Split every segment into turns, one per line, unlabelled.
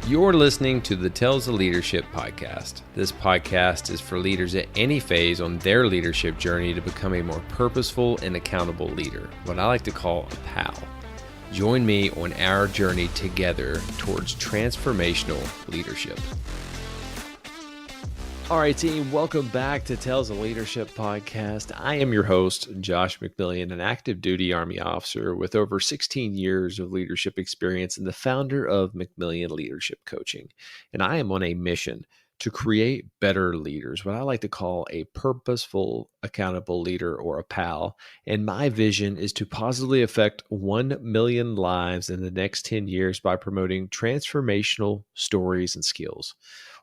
You're listening to the Tales of Leadership podcast. This podcast is for leaders at any phase on their leadership journey to become a more purposeful and accountable leader, what I like to call a pal. Join me on our journey together towards transformational leadership. All right, team, welcome back to Tales of Leadership podcast. I am your host, Josh McMillian, an active duty Army officer with over 16 years of leadership experience and the founder of McMillian Leadership Coaching. And I am on a mission to create better leaders, what I like to call a purposeful, accountable leader or a PAL. And my vision is to positively affect 1 million lives in the next 10 years by promoting transformational stories and skills.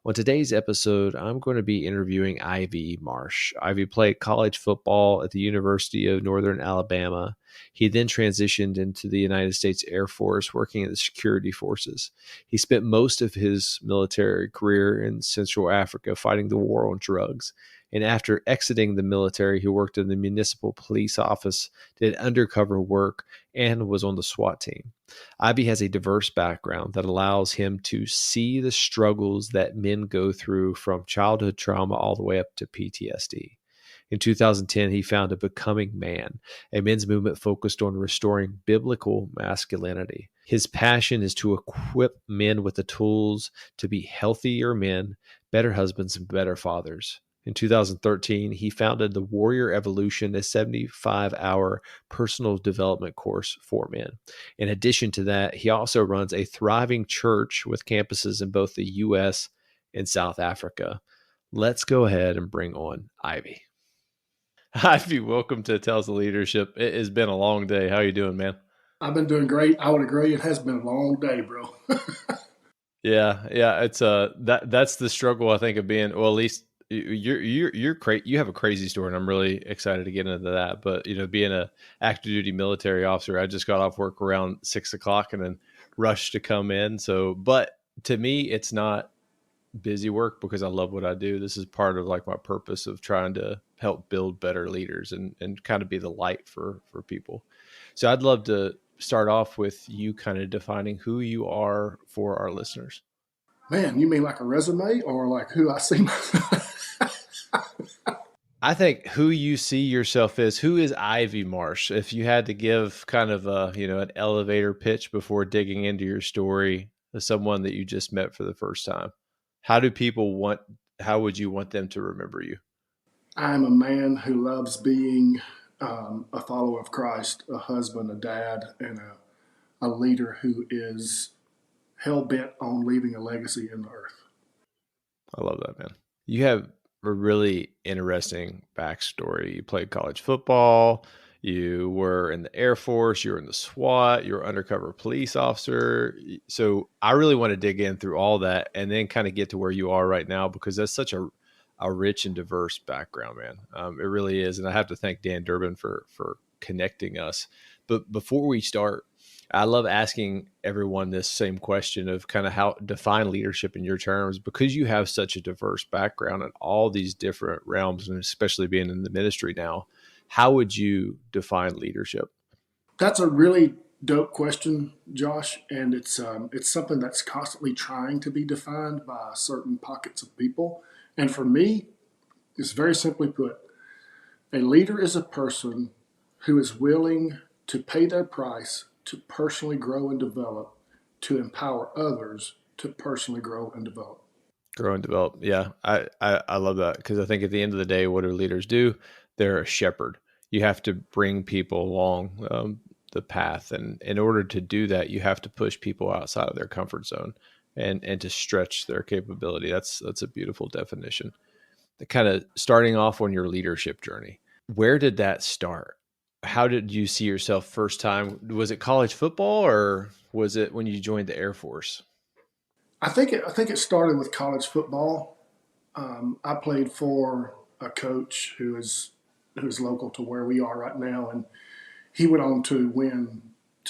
On today's episode, I'm going to be interviewing Ivy Marsh. Ivy played college football at the University of Northern Alabama. He then transitioned into the United States Air Force, working in the security forces. He spent most of his military career in Central Africa fighting the war on drugs. And after exiting the military, he worked in the municipal police office, did undercover work, and was on the SWAT team. Ivy has a diverse background that allows him to see the struggles that men go through from childhood trauma all the way up to PTSD. In 2010, he founded Becoming Man, a men's movement focused on restoring biblical masculinity. His passion is to equip men with the tools to be healthier men, better husbands, and better fathers. In 2013, he founded the Warrior Evolution, a 75-hour personal development course for men. In addition to that, he also runs a thriving church with campuses in both the U.S. and South Africa. Let's go ahead and bring on Ivy. Ivy, welcome to Tales of Leadership. It has been a long day. How are you doing, man?
I've been doing great. I would agree. It has been a long day, bro.
Yeah. It's that's the struggle, I think, of being, well, at least you're crazy. You have a crazy story, and I'm really excited to get into that. But being a active duty military officer, I just got off work around 6 o'clock and then rushed to come in. So, but to me, it's not busy work because I love what I do. This is part of like my purpose of trying to help build better leaders and kind of be the light for people. So I'd love to start off with you kind of defining who you are for our listeners.
Man, you mean like a resume or like who I see myself?
I think who you see yourself as. Who is Ivy Marsh? If you had to give kind of a, an elevator pitch before digging into your story as someone that you just met for the first time, how would you want them to remember you?
I'm a man who loves being a follower of Christ, a husband, a dad, and a leader who is hell-bent on leaving a legacy in the earth.
I love that, man. You have a really interesting backstory. You played college football. You were in the Air Force. You were in the SWAT. You were an undercover police officer. So I really want to dig in through all that and then kind of get to where you are right now, because that's such a rich and diverse background, man. It really is. And I have to thank Dan Durbin for connecting us. But before we start, I love asking everyone this same question of kind of how define leadership in your terms, because you have such a diverse background in all these different realms, and especially being in the ministry now. How would you define leadership?
That's a really dope question, Josh, and it's something that's constantly trying to be defined by certain pockets of people. And for me, it's very simply put, a leader is a person who is willing to pay their price to personally grow and develop, to empower others to personally grow and develop.
Grow and develop. Yeah, I love that, because I think at the end of the day, what do leaders do? They're a shepherd. You have to bring people along the path. And in order to do that, you have to push people outside of their comfort zone and to stretch their capability. That's a beautiful definition. The kind of starting off on your leadership journey. Where did that start? How did you see yourself first time? Was it college football, or was it when you joined the Air Force?
I think it started with college football. I played for a coach who is local to where we are right now, and he went on to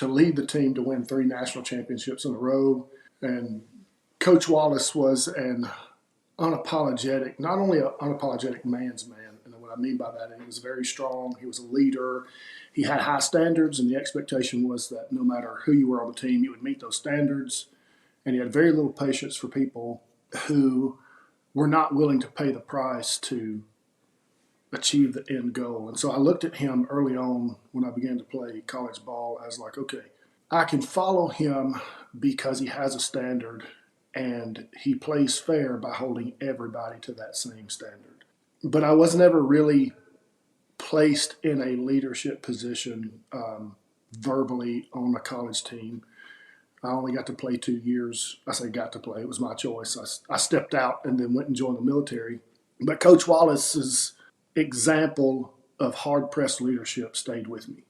lead the team to win 3 national championships in a row. And Coach Wallace was an unapologetic, not only an unapologetic man's man, and what I mean by that, he was very strong. He was a leader. He had high standards, and the expectation was that no matter who you were on the team, you would meet those standards. and he had very little patience for people who were not willing to pay the price to achieve the end goal. And so I looked at him early on when I began to play college ball as like, okay, I can follow him because he has a standard and he plays fair by holding everybody to that same standard. But I was never really placed in a leadership position verbally on a college team. I only got to play 2 years. I say got to play. It was my choice. I stepped out and then went and joined the military. But Coach Wallace's example of hard-pressed leadership stayed with me.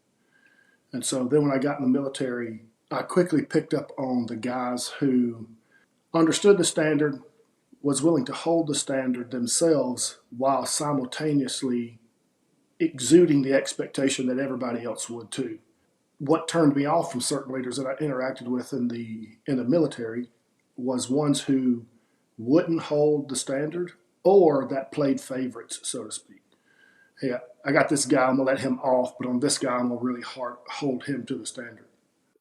And so then when I got in the military, I quickly picked up on the guys who understood the standard, was willing to hold the standard themselves while simultaneously exuding the expectation that everybody else would too. What turned me off from certain leaders that I interacted with in the military was ones who wouldn't hold the standard or that played favorites, so to speak. Hey, I got this guy, I'm gonna let him off, but on this guy, I'm gonna really hold him to the standard.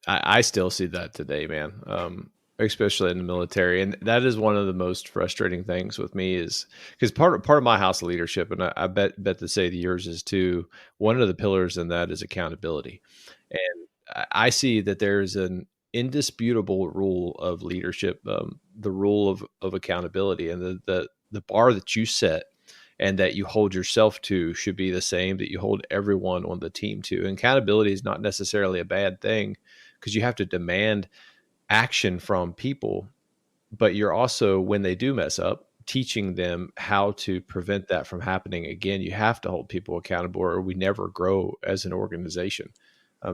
I still see that today, man. Especially in the military, and that is one of the most frustrating things with me is because part of my house of leadership, and I bet to say the yours is too. One of the pillars in that is accountability, and I see that there's an indisputable rule of leadership, the rule of accountability, and the bar that you set and that you hold yourself to should be the same that you hold everyone on the team to. And accountability is not necessarily a bad thing because you have to demand action from people, but you're also, when they do mess up, teaching them how to prevent that from happening again. You have to hold people accountable or we never grow as an organization.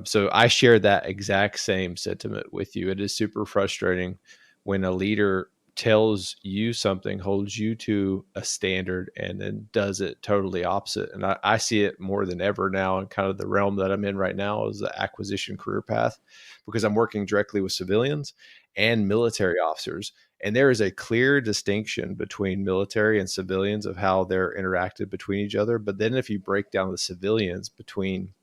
So I share that exact same sentiment with you. It is super frustrating when a leader tells you something, holds you to a standard, and then does it totally opposite. And I see it more than ever now in kind of the realm that I'm in right now is the acquisition career path, because I'm working directly with civilians and military officers. And there is a clear distinction between military and civilians of how they're interacted between each other. But then if you break down the civilians between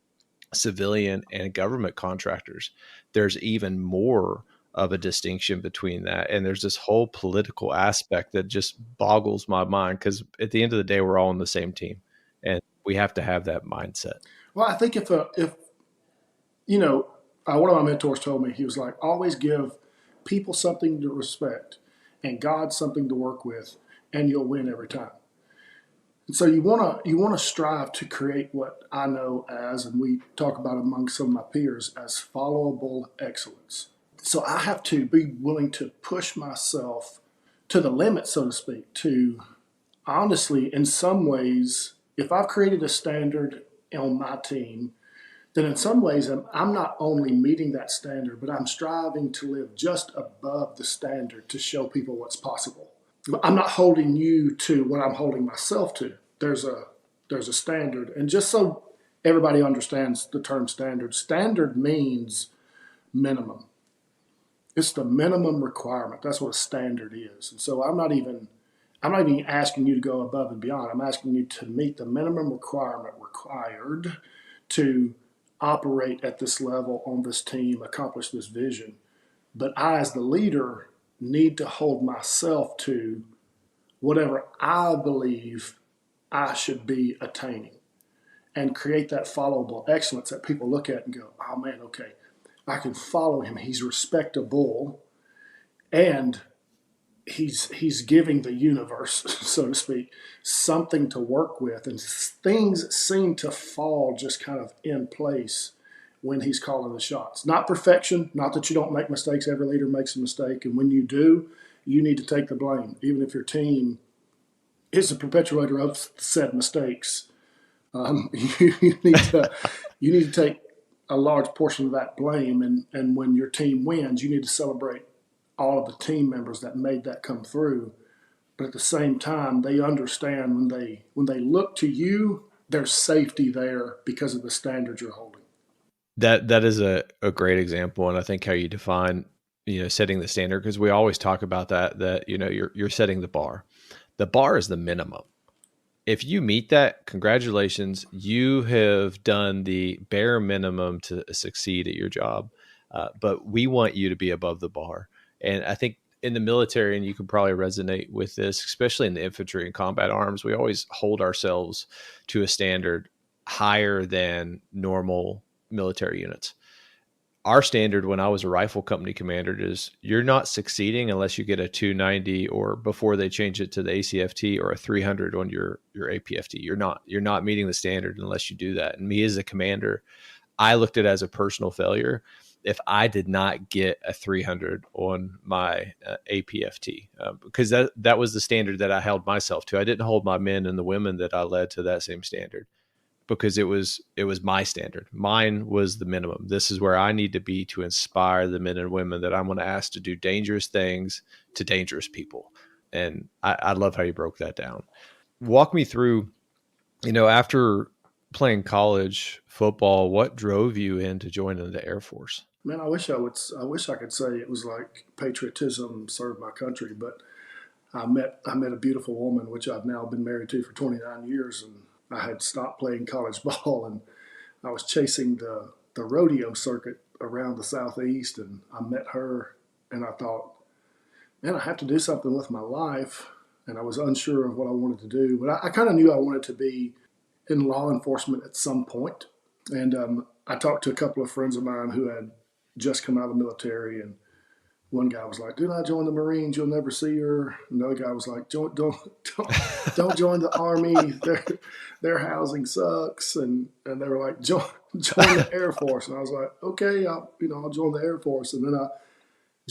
civilian and government contractors, there's even more of a distinction between that. And there's this whole political aspect that just boggles my mind because at the end of the day, we're all on the same team and we have to have that mindset.
Well, I think if one of my mentors told me, he was like, always give people something to respect and God something to work with, and you'll win every time. And so you want to strive to create what I know as, and we talk about among some of my peers, as followable excellence. So I have to be willing to push myself to the limit, so to speak, to honestly, in some ways, if I've created a standard on my team, then in some ways I'm not only meeting that standard, but I'm striving to live just above the standard to show people what's possible. I'm not holding you to what I'm holding myself to. There's a standard. And just so everybody understands the term standard, standard means minimum. It's the minimum requirement. That's what a standard is. And so I'm not even asking you to go above and beyond. I'm asking you to meet the minimum requirement required to operate at this level on this team, accomplish this vision. But I, as the leader, need to hold myself to whatever I believe I should be attaining and create that followable excellence that people look at and go, oh man, okay, I can follow him. He's respectable and he's giving the universe, so to speak, something to work with. And things seem to fall just kind of in place when he's calling the shots. Not perfection, not that you don't make mistakes. Every leader makes a mistake. And when you do, you need to take the blame, even if your team is the perpetuator of said mistakes. You need to take a large portion of that blame. And when your team wins, you need to celebrate all of the team members that made that come through. But at the same time, they understand when they look to you, there's safety there because of the standards you're holding.
That is a great example. And I think how you define, setting the standard, because we always talk about that, you're setting the bar. The bar is the minimum. If you meet that, congratulations, you have done the bare minimum to succeed at your job. But we want you to be above the bar. And I think in the military, and you can probably resonate with this, especially in the infantry and combat arms, we always hold ourselves to a standard higher than normal military units. Our standard when I was a rifle company commander is you're not succeeding unless you get a 290 or before they change it to the ACFT or a 300 on your APFT. You're not meeting the standard unless you do that. And me as a commander, I looked at it as a personal failure if I did not get a 300 on my APFT, because that was the standard that I held myself to. I didn't hold my men and the women that I led to that same standard, because it was my standard. Mine was the minimum. This is where I need to be to inspire the men and women that I'm going to ask to do dangerous things to dangerous people. And I love how you broke that down. Walk me through, after playing college football, what drove you into joining the Air Force?
Man, I wish I could say it was like patriotism, serve my country, but I met a beautiful woman, which I've now been married to for 29 years, and I had stopped playing college ball, and I was chasing the rodeo circuit around the Southeast, and I met her, and I thought, man, I have to do something with my life, and I was unsure of what I wanted to do, but I kind of knew I wanted to be in law enforcement at some point. And I talked to a couple of friends of mine who had just come out of the military, and one guy was like, "Do not join the Marines; you'll never see her." Another guy was like, "Don't join the Army; their housing sucks." And they were like, "Join the Air Force." And I was like, "Okay, I'll join the Air Force." And then I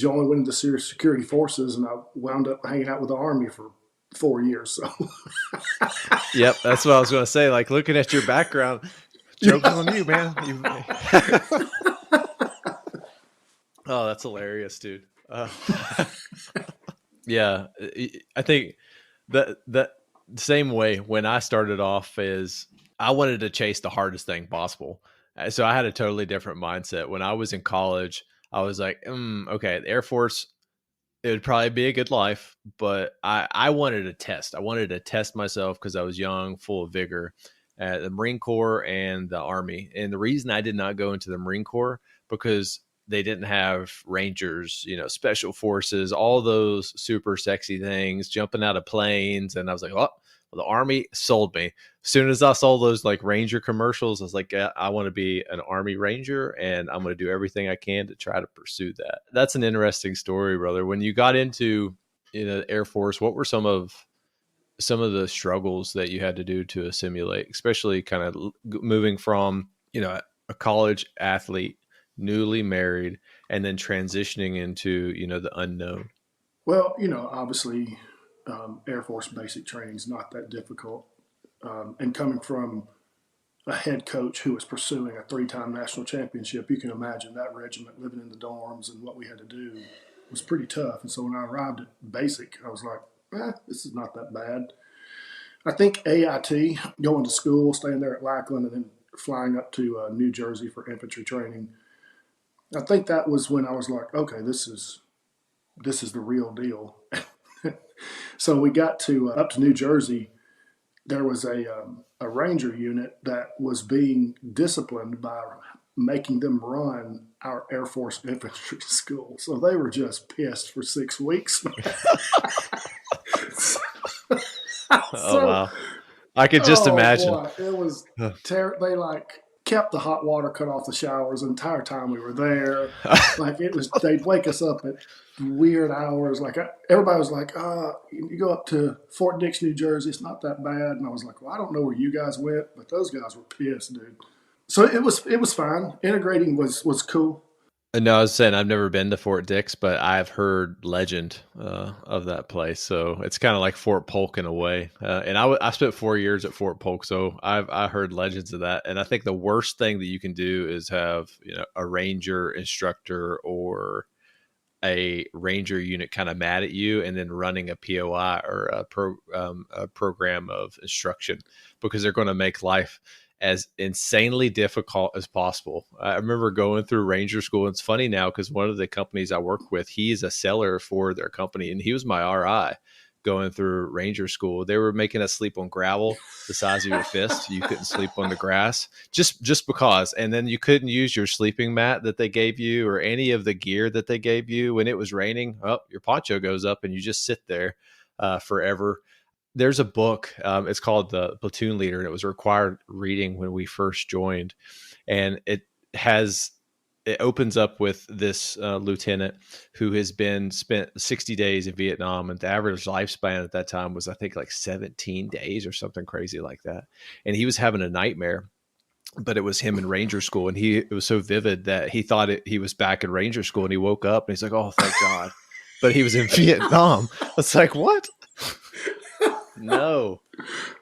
went into security forces, and I wound up hanging out with the Army for 4 years. So,
yep, that's what I was going to say. Like, looking at your background, joke's on you, man. Oh, that's hilarious, dude. Yeah, I think that same way when I started off is I wanted to chase the hardest thing possible. So I had a totally different mindset. When I was in college, I was like, okay, the Air Force, it would probably be a good life, but I wanted to test. I wanted to test myself because I was young, full of vigor. The Marine Corps and the Army. And the reason I did not go into the Marine Corps, because they didn't have Rangers, special forces, all those super sexy things, jumping out of planes. And I was like, well, the Army sold me. As soon as I saw those like Ranger commercials, I was like, yeah, I want to be an Army Ranger, and I'm going to do everything I can to try to pursue that. That's an interesting story, brother. When you got into the Air Force, what were some of the struggles that you had to do to assimilate, especially kind of moving from, a college athlete, newly married, and then transitioning into, the unknown?
Well, obviously, Air Force basic training is not that difficult. And coming from a head coach who was pursuing a 3-time national championship, you can imagine that regiment living in the dorms and what we had to do was pretty tough. And so when I arrived at basic, I was like, this is not that bad. I think AIT, going to school, staying there at Lackland, and then flying up to New Jersey for infantry training, I think that was when I was like, okay, this is the real deal. So we got to up to New Jersey. There was a Ranger unit that was being disciplined by making them run our Air Force infantry school. So they were just pissed for 6 weeks.
Oh, wow. I could just imagine.
Boy, it was they kept the hot water cut off the showers the entire time we were there. They'd wake us up at weird hours. Like everybody was like, you go up to Fort Dix, New Jersey, it's not that bad. And I was like, well, I don't know where you guys went, but those guys were pissed, dude. So it was fine. Integrating was cool.
No, I was saying I've never been to Fort Dix, but I've heard legend of that place. So it's kind of like Fort Polk in a way. And I spent 4 years at Fort Polk, so I heard legends of that. And I think the worst thing that you can do is have a Ranger instructor or a Ranger unit kind of mad at you, and then running a POI or a program of instruction, because they're going to make life as insanely difficult as possible. I remember going through Ranger school. And it's funny now because one of the companies I work with, he's a seller for their company, and he was my RI going through Ranger School. They were making us sleep on gravel the size of your fist. You couldn't sleep on the grass just because. And then you couldn't use your sleeping mat that they gave you or any of the gear that they gave you when it was raining. Oh, your poncho goes up and you just sit there forever. There's a book. It's called The Platoon Leader, and it was required reading when we first joined. And it opens up with this lieutenant who has spent 60 days in Vietnam, and the average lifespan at that time was, I think, like 17 days or something crazy like that. And he was having a nightmare, but it was him in Ranger School, and it was so vivid that he thought he was back in Ranger School, and he woke up and he's like, "Oh, thank God!" But he was in Vietnam. It's like, what? No.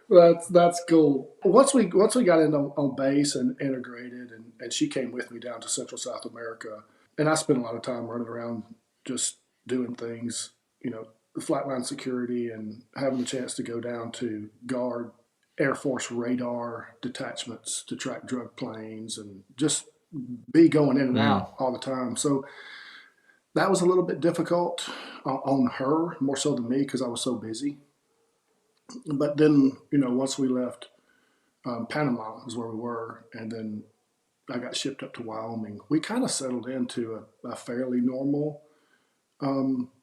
That's cool. Once we got in on base and integrated, and she came with me down to Central South America, and I spent a lot of time running around just doing things, flatline security, and having the chance to go down to guard Air Force radar detachments to track drug planes and just be going in and out all the time. So that was a little bit difficult on her, more so than me, because I was so busy. But then, once we left Panama is where we were, and then I got shipped up to Wyoming. We kind of settled into a fairly normal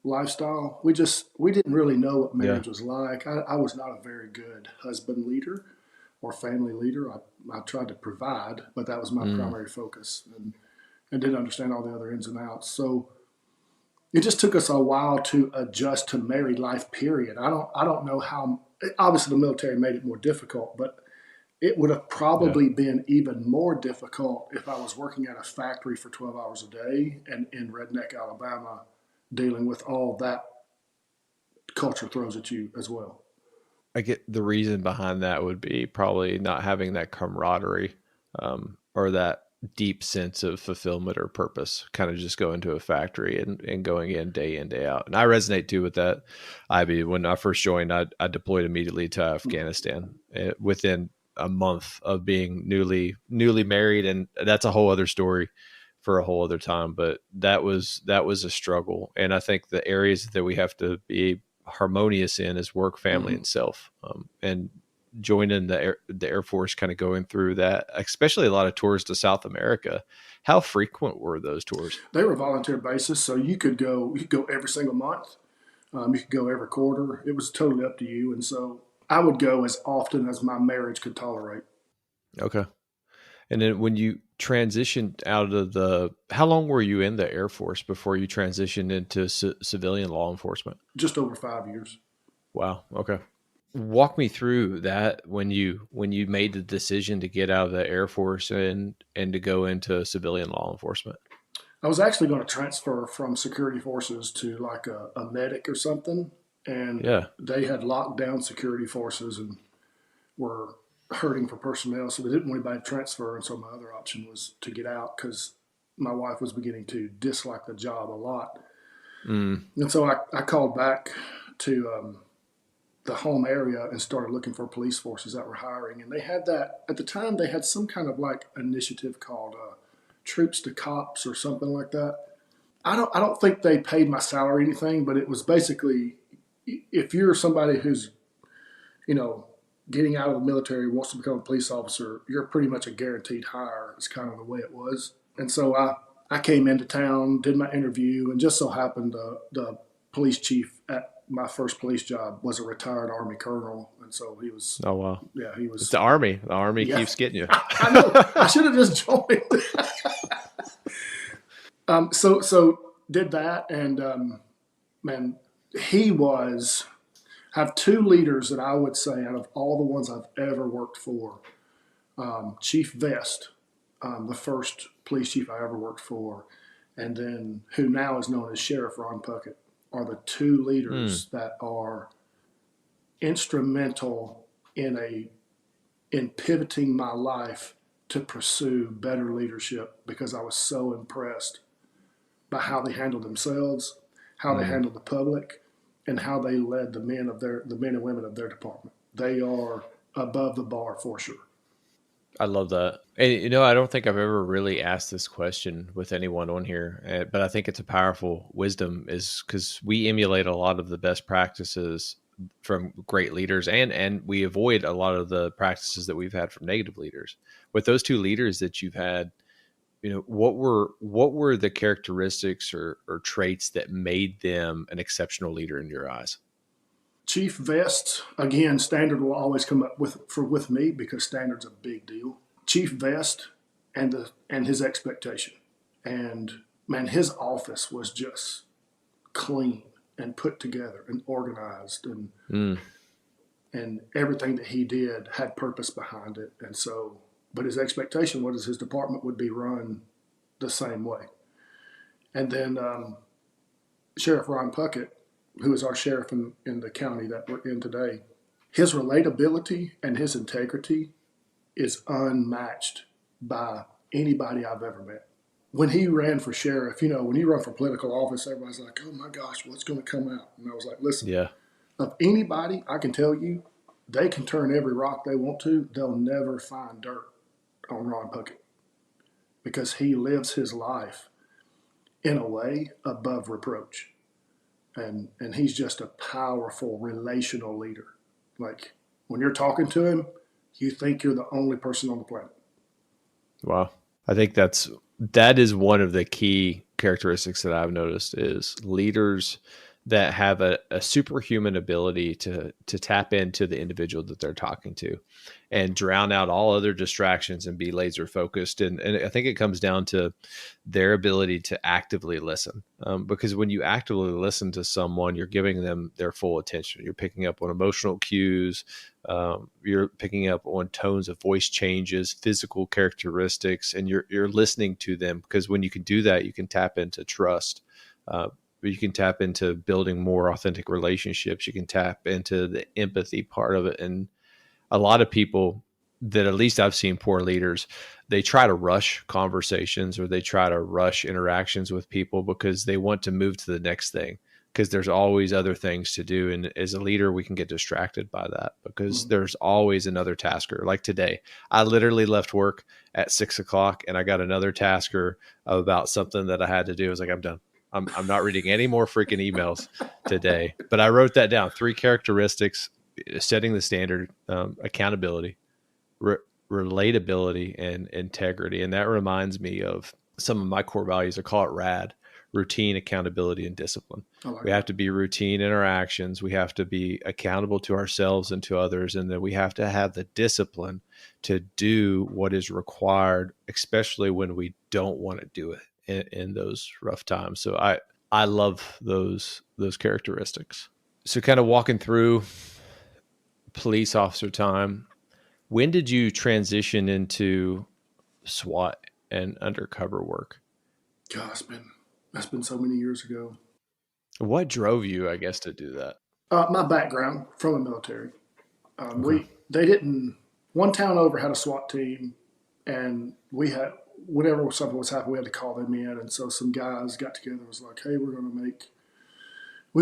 lifestyle. We didn't really know what marriage was like. I was not a very good husband leader or family leader. I tried to provide, but that was my primary focus, and didn't understand all the other ins and outs. So it just took us a while to adjust to married life, period. I don't know how. Obviously, the military made it more difficult, but it would have probably been even more difficult if I was working at a factory for 12 hours a day and in Redneck, Alabama, dealing with all that culture throws at you as well.
I get the reason behind that would be probably not having that camaraderie or that deep sense of fulfillment or purpose, kind of just going to a factory and going in, day out. And I resonate too with that. Ivy, when I first joined, I deployed immediately to Afghanistan within a month of being newly married. And that's a whole other story for a whole other time. But that was a struggle. And I think the areas that we have to be harmonious in is work, family, and self. And joining the Air Force, kind of going through that, especially a lot of tours to South America. How frequent were those tours?
They were volunteer basis, so you could go every single month. You could go every quarter. It was totally up to you. And so I would go as often as my marriage could tolerate.
Okay. And then when you transitioned out of how long were you in the Air Force before you transitioned into civilian law enforcement?
Just over 5 years.
Wow. Okay. Walk me through that when you made the decision to get out of the Air Force and to go into civilian law enforcement.
I was actually going to transfer from security forces to like a medic or something. And they had locked down security forces and were hurting for personnel. So they didn't want anybody to transfer. And so my other option was to get out because my wife was beginning to dislike the job a lot. And so I called back to the home area and started looking for police forces that were hiring. And they had that, at the time, they had some kind of like initiative called Troops to Cops or something like that. I don't think they paid my salary or anything, but it was basically, if you're somebody who's, getting out of the military, wants to become a police officer, you're pretty much a guaranteed hire. It's kind of the way it was. And so I came into town, did my interview, and just so happened the police chief at my first police job was a retired Army colonel. And so he was.
Oh, wow.
Yeah, he was.
It's the Army. The Army keeps getting you.
I know. I should have just joined. So did that. And, man, he was. Have two leaders that I would say out of all the ones I've ever worked for. Chief Vest, the first police chief I ever worked for, and then who now is known as Sheriff Ron Puckett, are the two leaders that are instrumental in pivoting my life to pursue better leadership, because I was so impressed by how they handled themselves, how they handled the public, and how they led the men and women of their department. They are above the bar for sure.
I love that. And, I don't think I've ever really asked this question with anyone on here, but I think it's a powerful wisdom, is because we emulate a lot of the best practices from great leaders, and we avoid a lot of the practices that we've had from negative leaders. With those two leaders that you've had, what were the characteristics or traits that made them an exceptional leader in your eyes?
Chief Vest, again, standard will always come up with me because standard's a big deal. Chief Vest and his expectation. And man, his office was just clean and put together and organized, and everything that he did had purpose behind it. And so, but his expectation was his department would be run the same way. And then Sheriff Ron Puckett, who is our sheriff in the county that we're in today, his relatability and his integrity is unmatched by anybody I've ever met. When he ran for sheriff, when you run for political office, everybody's like, oh my gosh, what's going to come out? And I was like, listen, of anybody, I can tell you, they can turn every rock they want to. They'll never find dirt on Ron Puckett because he lives his life in a way above reproach. And he's just a powerful relational leader. Like when you're talking to him, you think you're the only person on the planet.
Wow. I think that is one of the key characteristics that I've noticed is leaders that have a superhuman ability to tap into the individual that they're talking to and drown out all other distractions and be laser focused. And I think it comes down to their ability to actively listen. Because when you actively listen to someone, you're giving them their full attention. You're picking up on emotional cues. You're picking up on tones of voice changes, physical characteristics, and you're listening to them, because when you can do that, you can tap into trust. You can tap into building more authentic relationships. You can tap into the empathy part of it. And a lot of people that, at least I've seen, poor leaders, they try to rush conversations or they try to rush interactions with people because they want to move to the next thing, because there's always other things to do. And as a leader, we can get distracted by that because there's always another tasker. Like today, I literally left work at 6:00 and I got another tasker about something that I had to do. I was like, I'm done. I'm not reading any more freaking emails today. But I wrote that down. 3 characteristics: setting the standard, accountability, relatability, and integrity. And that reminds me of some of my core values. I call it RAD: routine, accountability, and discipline. We have to be routine in our actions. We have to be accountable to ourselves and to others. And then we have to have the discipline to do what is required, especially when we don't want to do it in those rough times. So I love those characteristics. So kind of walking through police officer time, when did you transition into SWAT and undercover work?
God, that's been so many years ago.
What drove you, I guess, to do that?
My background from the military. They didn't. One town over had a SWAT team, and we had, whenever something was happening, we had to call them in. And so some guys got together and was like, hey, we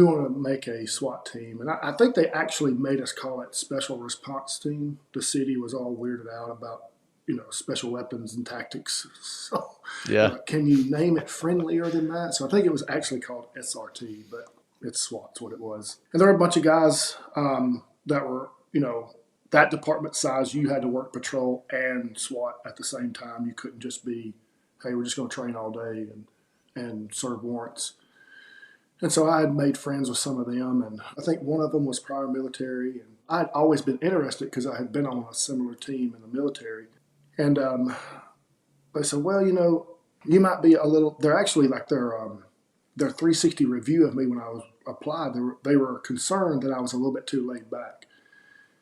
want to make a SWAT team. And I think they actually made us call it Special Response Team. The city was all weirded out about, special weapons and tactics. So can you name it friendlier than that? So I think it was actually called SRT, but it's SWAT's what it was. And there were a bunch of guys that were, that department size. You had to work patrol and SWAT at the same time. You couldn't just be, hey, we're just going to train all day and serve warrants. And so I had made friends with some of them, and I think one of them was prior military. And I'd always been interested because I had been on a similar team in the military. And they said, well, you might be a little. They're actually like their 360 review of me when I was applied. They were concerned that I was a little bit too laid back.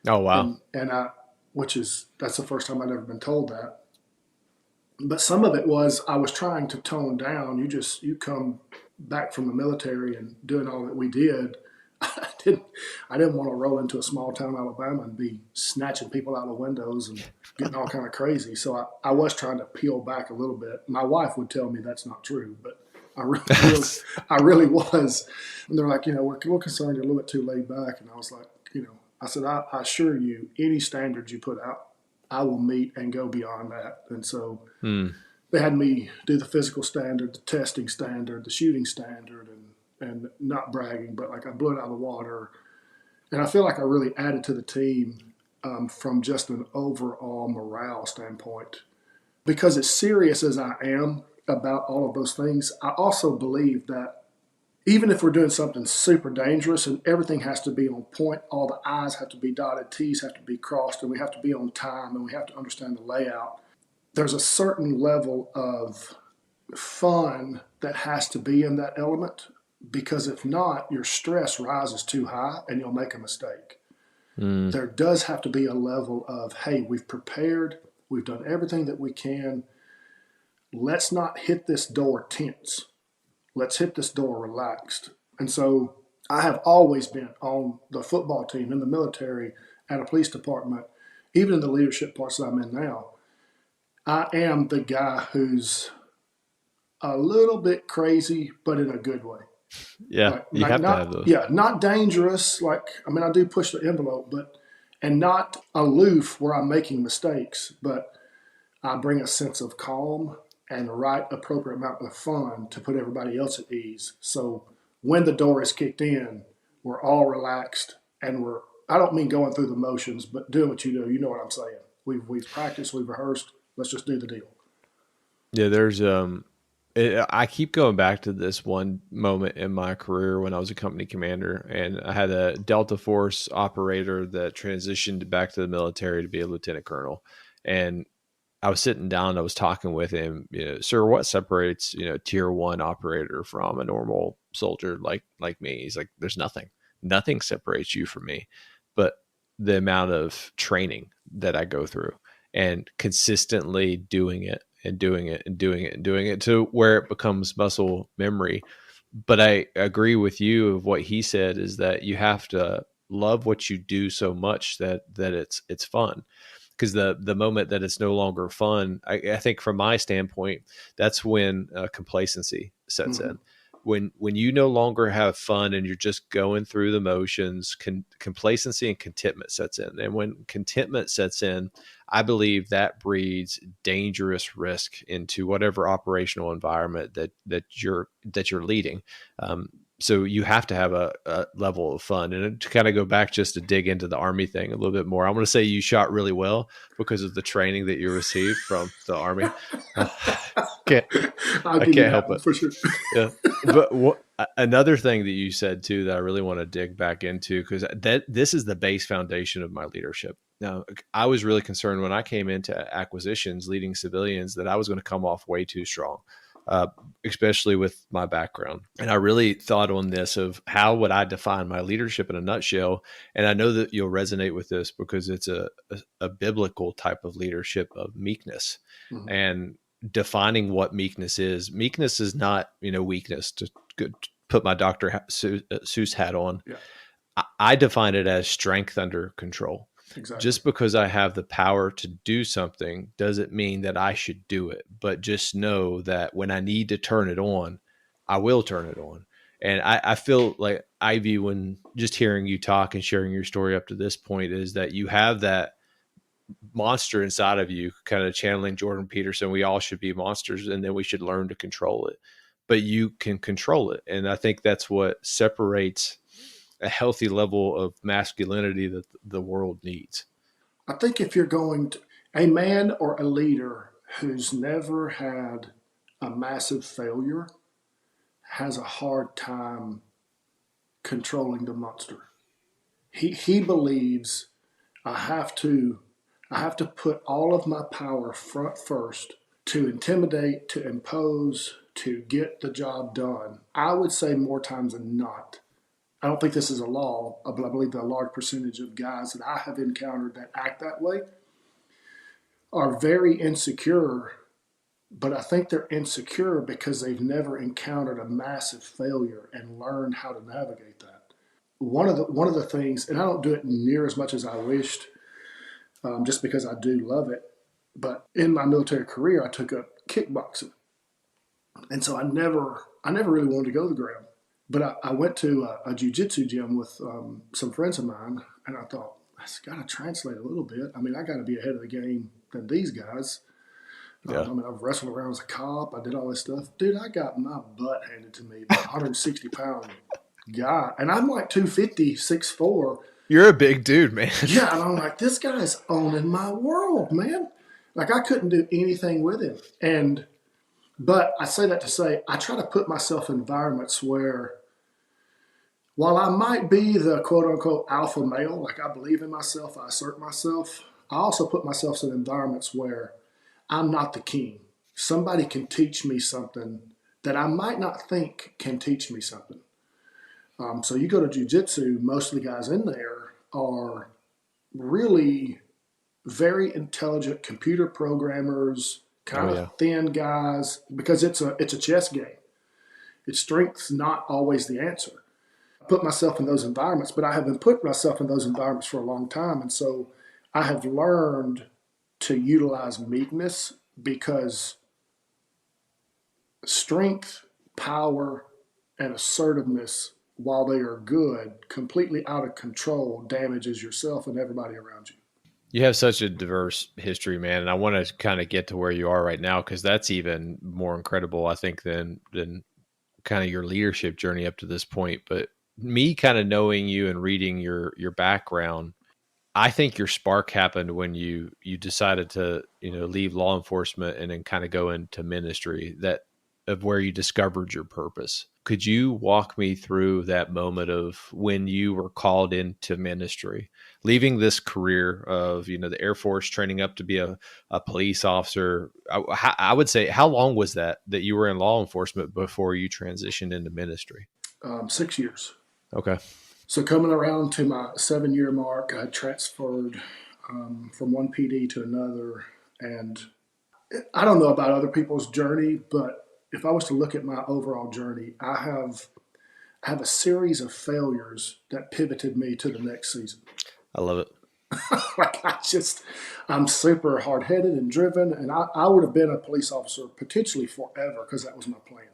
Oh wow!
And that's the first time I'd ever been told that. But some of it was I was trying to tone down. You come back from the military and doing all that we did. I didn't want to roll into a small town Alabama and be snatching people out of windows and getting all kind of crazy. So I was trying to peel back a little bit. My wife would tell me that's not true, but I really was. And they're like, we're concerned you're a little bit too laid back. And I was like, I said, I assure you, any standards you put out, I will meet and go beyond that. And so they had me do the physical standard, the testing standard, the shooting standard, and not bragging, but like I blew it out of the water. And I feel like I really added to the team from just an overall morale standpoint. Because as serious as I am about all of those things, I also believe that even if we're doing something super dangerous and everything has to be on point, all the I's have to be dotted, T's have to be crossed, and we have to be on time, and we have to understand the layout, there's a certain level of fun that has to be in that element, because if not, your stress rises too high and you'll make a mistake.
Mm.
There does have to be a level of, hey, we've prepared, we've done everything that we can. Let's not hit this door tense. Let's hit this door relaxed. And so I have always been on the football team, in the military, at a police department, even in the leadership parts that I'm in now. I am the guy who's a little bit crazy, but in a good way.
Yeah, you have to have
Not,
those.
yeah, not dangerous. Like, I mean, I do push the envelope, and not aloof where I'm making mistakes, but I bring a sense of calm and the right appropriate amount of fun to put everybody else at ease. So when the door is kicked in, we're all relaxed, and I don't mean going through the motions, but doing what you do. You know what I'm saying. We've practiced, we've rehearsed. Let's just do the deal.
Yeah, there's I keep going back to this one moment in my career when I was a company commander, and I had a Delta Force operator that transitioned back to the military to be a lieutenant colonel. And I was sitting down, I was talking with him, sir, what separates, tier one operator from a normal soldier like me? He's like, there's nothing. Nothing separates you from me, but the amount of training that I go through and consistently doing it and doing it and doing it and doing it to where it becomes muscle memory. But I agree with you of what he said, is that you have to love what you do so much that it's fun. Because the moment that it's no longer fun, I think from my standpoint, that's when complacency sets
Mm-hmm.
in. When you no longer have fun and you're just going through the motions, complacency and contentment sets in. And when contentment sets in, I believe that breeds dangerous risk into whatever operational environment that you're leading. So you have to have a level of fun. And to kind of go back just to dig into the Army thing a little bit more, I'm going to say you shot really well because of the training that you received from the Army. can't,
I'll
I
give you
can't
that
help
one
it.
for sure.
Yeah. But another thing that you said too that I really want to dig back into, because this is the base foundation of my leadership. Now, I was really concerned when I came into acquisitions leading civilians that I was going to come off way too strong, especially with my background. And I really thought on this of how would I define my leadership in a nutshell. And I know that you'll resonate with this because it's a biblical type of leadership of meekness.
Mm-hmm.
And defining what meekness is. Meekness is not, weakness, to put my Dr. Seuss hat on.
Yeah,
I define it as strength under control.
exactly.
Just because I have the power to do something doesn't mean that I should do it, but just know that when I need to turn it on, I will turn it on. And I feel like, Ivy, when just hearing you talk and sharing your story up to this point, is that you have that monster inside of you, kind of channeling Jordan Peterson. We all should be monsters, and then we should learn to control it. But you can control it. And I think that's what separates a healthy level of masculinity that the world needs.
I think if you're going to, a man or a leader who's never had a massive failure has a hard time controlling the monster. He believes I have to put all of my power front first to intimidate, to impose, to get the job done. I would say more times than not. I don't think this is a law, but I believe that a large percentage of guys that I have encountered that act that way are very insecure, but I think they're insecure because they've never encountered a massive failure and learned how to navigate that. One of the things, and I don't do it near as much as I wished, just because I do love it. But in my military career, I took up kickboxing, and so I never really wanted to go to the ground. But I went to a jiu-jitsu gym with some friends of mine, and I thought, that's got to translate a little bit. I mean, I got to be ahead of the game than these guys.
Yeah.
I mean, I've wrestled around as a cop. I did all this stuff. Dude, I got my butt handed to me by a 160-pound guy. And I'm like 250, 6'4",
You're a big dude, man.
Yeah, and I'm like, this guy's owning my world, man. Like I couldn't do anything with him. But I say that to say I try to put myself in environments where while I might be the quote unquote alpha male, like I believe in myself, I assert myself, I also put myself in environments where I'm not the king. Somebody can teach me something that I might not think can teach me something. So you go to jiu-jitsu, most of the guys in there are really very intelligent computer programmers, kind of thin guys, because it's a chess game. Its strength's not always the answer. I put myself in those environments, but I have been putting myself in those environments for a long time. And so I have learned to utilize meekness because strength, power, and assertiveness, while they are good, completely out of control, damages yourself and everybody around you.
You have such a diverse history, man, and I want to kind of get to where you are right now because that's even more incredible, I think, than kind of your leadership journey up to this point. But me kind of knowing you and reading your background, I think your spark happened when you decided to leave law enforcement and then kind of go into ministry, that of where you discovered your purpose. Could you walk me through that moment of when you were called into ministry, leaving this career of, the Air Force, training up to be a police officer? I would say, how long was that you were in law enforcement before you transitioned into ministry?
6 years.
Okay.
So coming around to my 7-year mark, I transferred from one PD to another. And I don't know about other people's journey, but if I was to look at my overall journey, I have a series of failures that pivoted me to the next season.
I love it.
Like I'm super hard-headed and driven, and I would have been a police officer potentially forever because that was my plan.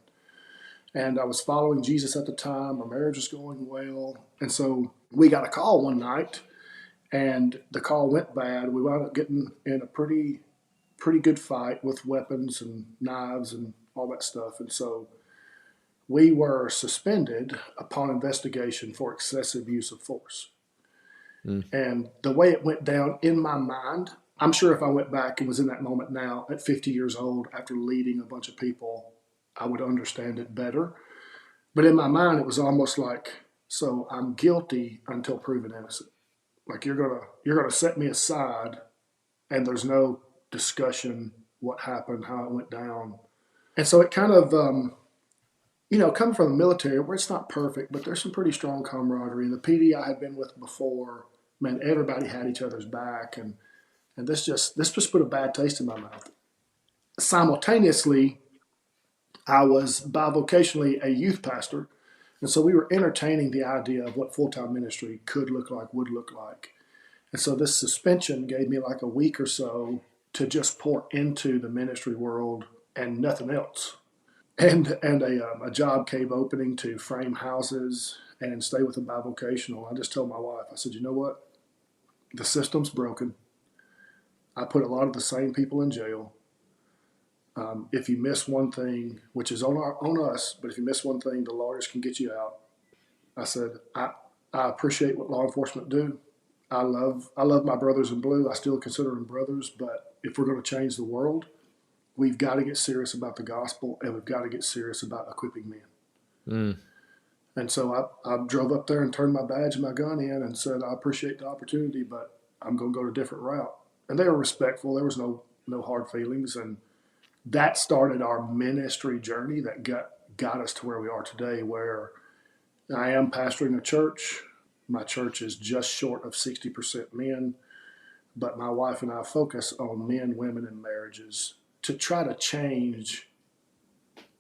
And I was following Jesus at the time. My marriage was going well. And so we got a call one night, and the call went bad. We wound up getting in a pretty good fight with weapons and knives and all that stuff. And so we were suspended upon investigation for excessive use of force. And the way it went down in my mind, I'm sure if I went back and was in that moment now at 50 years old after leading a bunch of people, I would understand it better. But in my mind, it was almost like, so I'm guilty until proven innocent. Like you're gonna set me aside, and there's no discussion what happened, how it went down. And so it kind of, coming from the military where it's not perfect, but there's some pretty strong camaraderie. And the PD I had been with before, man, everybody had each other's back, and this just put a bad taste in my mouth. Simultaneously, I was bivocationally a youth pastor, and so we were entertaining the idea of what full-time ministry could look like, would look like. And so this suspension gave me like a week or so to just pour into the ministry world and nothing else. And a job came opening to frame houses and stay with a bivocational. I just told my wife, I said, you know what? The system's broken. I put a lot of the same people in jail. If you miss one thing, which is on us, but if you miss one thing, the lawyers can get you out. I said, I appreciate what law enforcement do. I love my brothers in blue. I still consider them brothers, but if we're going to change the world, we've got to get serious about the gospel, and we've got to get serious about equipping men. And so I drove up there and turned my badge and my gun in and said, I appreciate the opportunity, but I'm going to go a different route. And they were respectful. There was no hard feelings. And that started our ministry journey that got us to where we are today, where I am pastoring a church. My church is just short of 60% men, but my wife and I focus on men, women, and marriages to try to change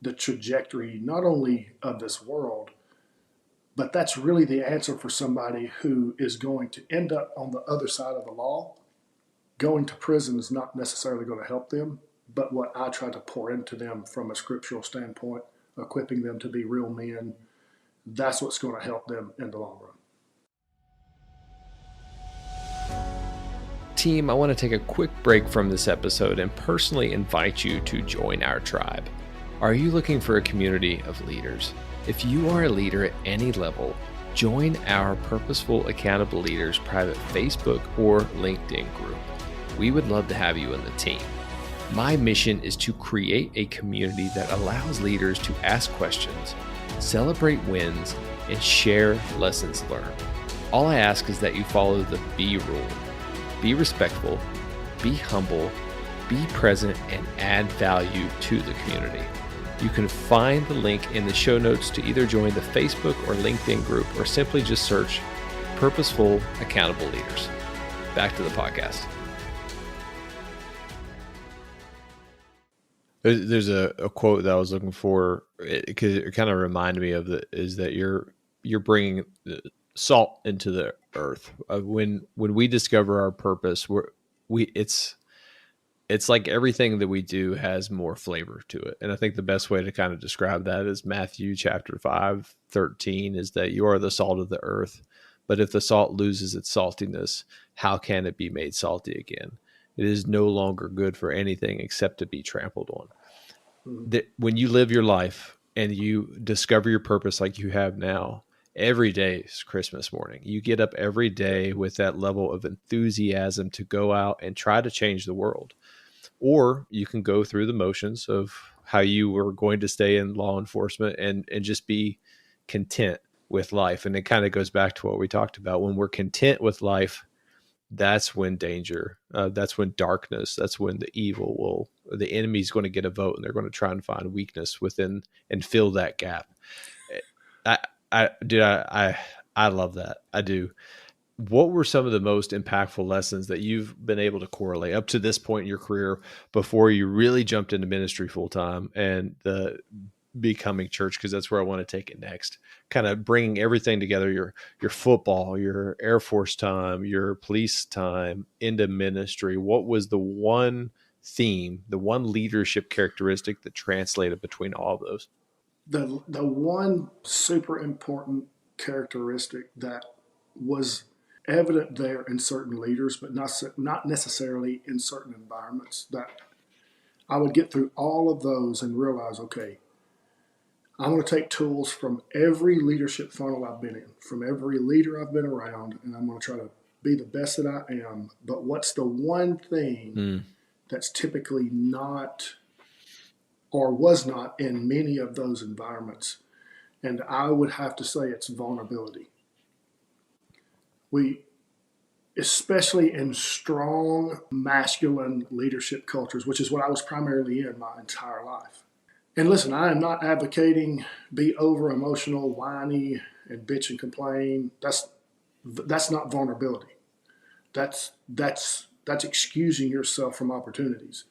the trajectory, not only of this world, but that's really the answer for somebody who is going to end up on the other side of the law. Going to prison is not necessarily going to help them, but what I try to pour into them from a scriptural standpoint, equipping them to be real men, that's what's going to help them in the long run.
Team, I want to take a quick break from this episode and personally invite you to join our tribe. Are you looking for a community of leaders? If you are a leader at any level, Join our Purposeful Accountable Leaders private Facebook or LinkedIn group. We would love to have you in the team. My mission is to create a community that allows leaders to ask questions, celebrate wins, and share lessons learned. All I ask is that you follow the B rule. Be respectful, be humble, be present, and add value to the community. You can find the link in the show notes to either join the Facebook or LinkedIn group, or simply just search Purposeful Accountable Leaders. Back to the podcast. There's a quote that I was looking for, because it kind of reminded me of is that you're bringing salt into the earth. When we discover our purpose, it's like everything that we do has more flavor to it. And I think the best way to kind of describe that is Matthew chapter 5:13, is that you are the salt of the earth. But if the salt loses its saltiness, how can it be made salty again? It is no longer good for anything except to be trampled on. That when you live your life and you discover your purpose like you have now, every day is Christmas morning. You get up every day with that level of enthusiasm to go out and try to change the world. Or you can go through the motions of how you were going to stay in law enforcement and just be content with life. And it kind of goes back to what we talked about. When we're content with life, that's when danger, that's when darkness, that's when the enemy's going to get a vote, and they're going to try and find weakness within and fill that gap. I love that. I do. What were some of the most impactful lessons that you've been able to correlate up to this point in your career before you really jumped into ministry full time and the Becoming Church? Because that's where I want to take it next. Kind of bringing everything together, your football, your Air Force time, your police time into ministry. What was the one theme, the one leadership characteristic that translated between all of those?
The one super important characteristic that was evident there in certain leaders, but not necessarily in certain environments, that I would get through all of those and realize, okay, I'm going to take tools from every leadership funnel I've been in, from every leader I've been around, and I'm going to try to be the best that I am. But what's the one thing that's typically not or was not in many of those environments? And I would have to say it's vulnerability. We, especially in strong masculine leadership cultures, which is what I was primarily in my entire life. And listen, I am not advocating be over emotional, whiny, and bitch and complain. That's not vulnerability. That's excusing yourself from opportunities.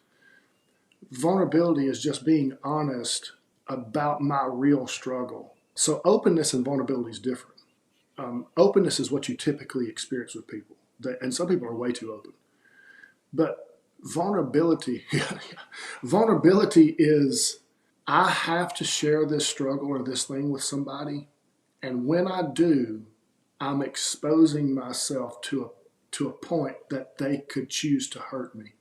Vulnerability is just being honest about my real struggle. So openness and vulnerability is different. Openness is what you typically experience with people, and some people are way too open. But vulnerability is, I have to share this struggle or this thing with somebody, and when I do, I'm exposing myself to a point that they could choose to hurt me.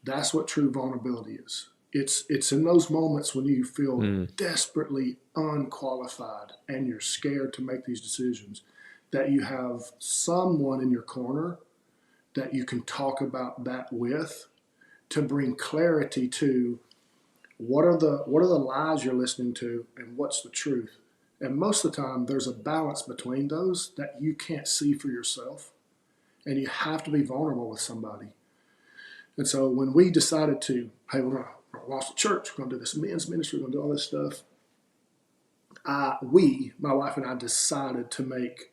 That's what true vulnerability is. It's in those moments when you feel desperately unqualified and you're scared to make these decisions, that you have someone in your corner that you can talk about that with, to bring clarity to what are the lies you're listening to and what's the truth. And most of the time there's a balance between those that you can't see for yourself, and you have to be vulnerable with somebody. And so when we decided to, hey, we're going to launch the church, we're going to do this men's ministry, we're going to do all this stuff, my wife and I, decided to make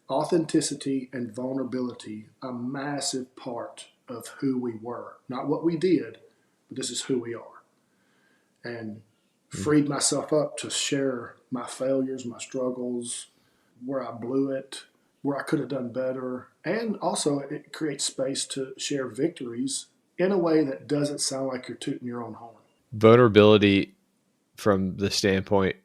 authenticity and vulnerability a massive part of who we were. Not what we did, but this is who we are. And freed myself up to share my failures, my struggles, where I blew it, where I could have done better. And also it creates space to share victories in a way that doesn't sound like you're tooting your own horn.
Vulnerability, from the standpoint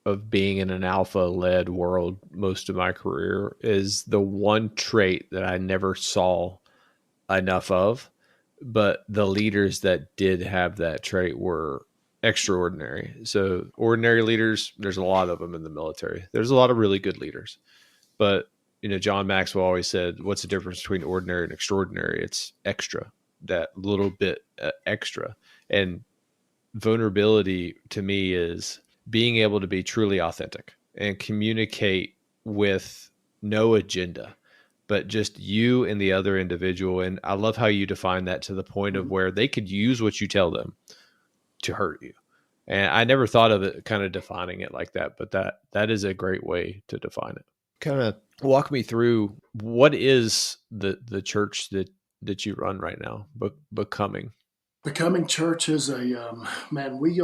of being in an alpha-led world most of my career, is the one trait that I never saw enough of. But the leaders that did have that trait were extraordinary. So ordinary leaders, there's a lot of them in the military. There's a lot of really good leaders, but John Maxwell always said, "What's the difference between ordinary and extraordinary? It's extra, that little bit extra." And vulnerability to me is being able to be truly authentic and communicate with no agenda, but just you and the other individual. And I love how you define that to the point of where they could use what you tell them to hurt you. And I never thought of it kind of defining it like that, but that is a great way to define it. Kind of walk me through, what is the church that you run right now, becoming?
Becoming Church is man. We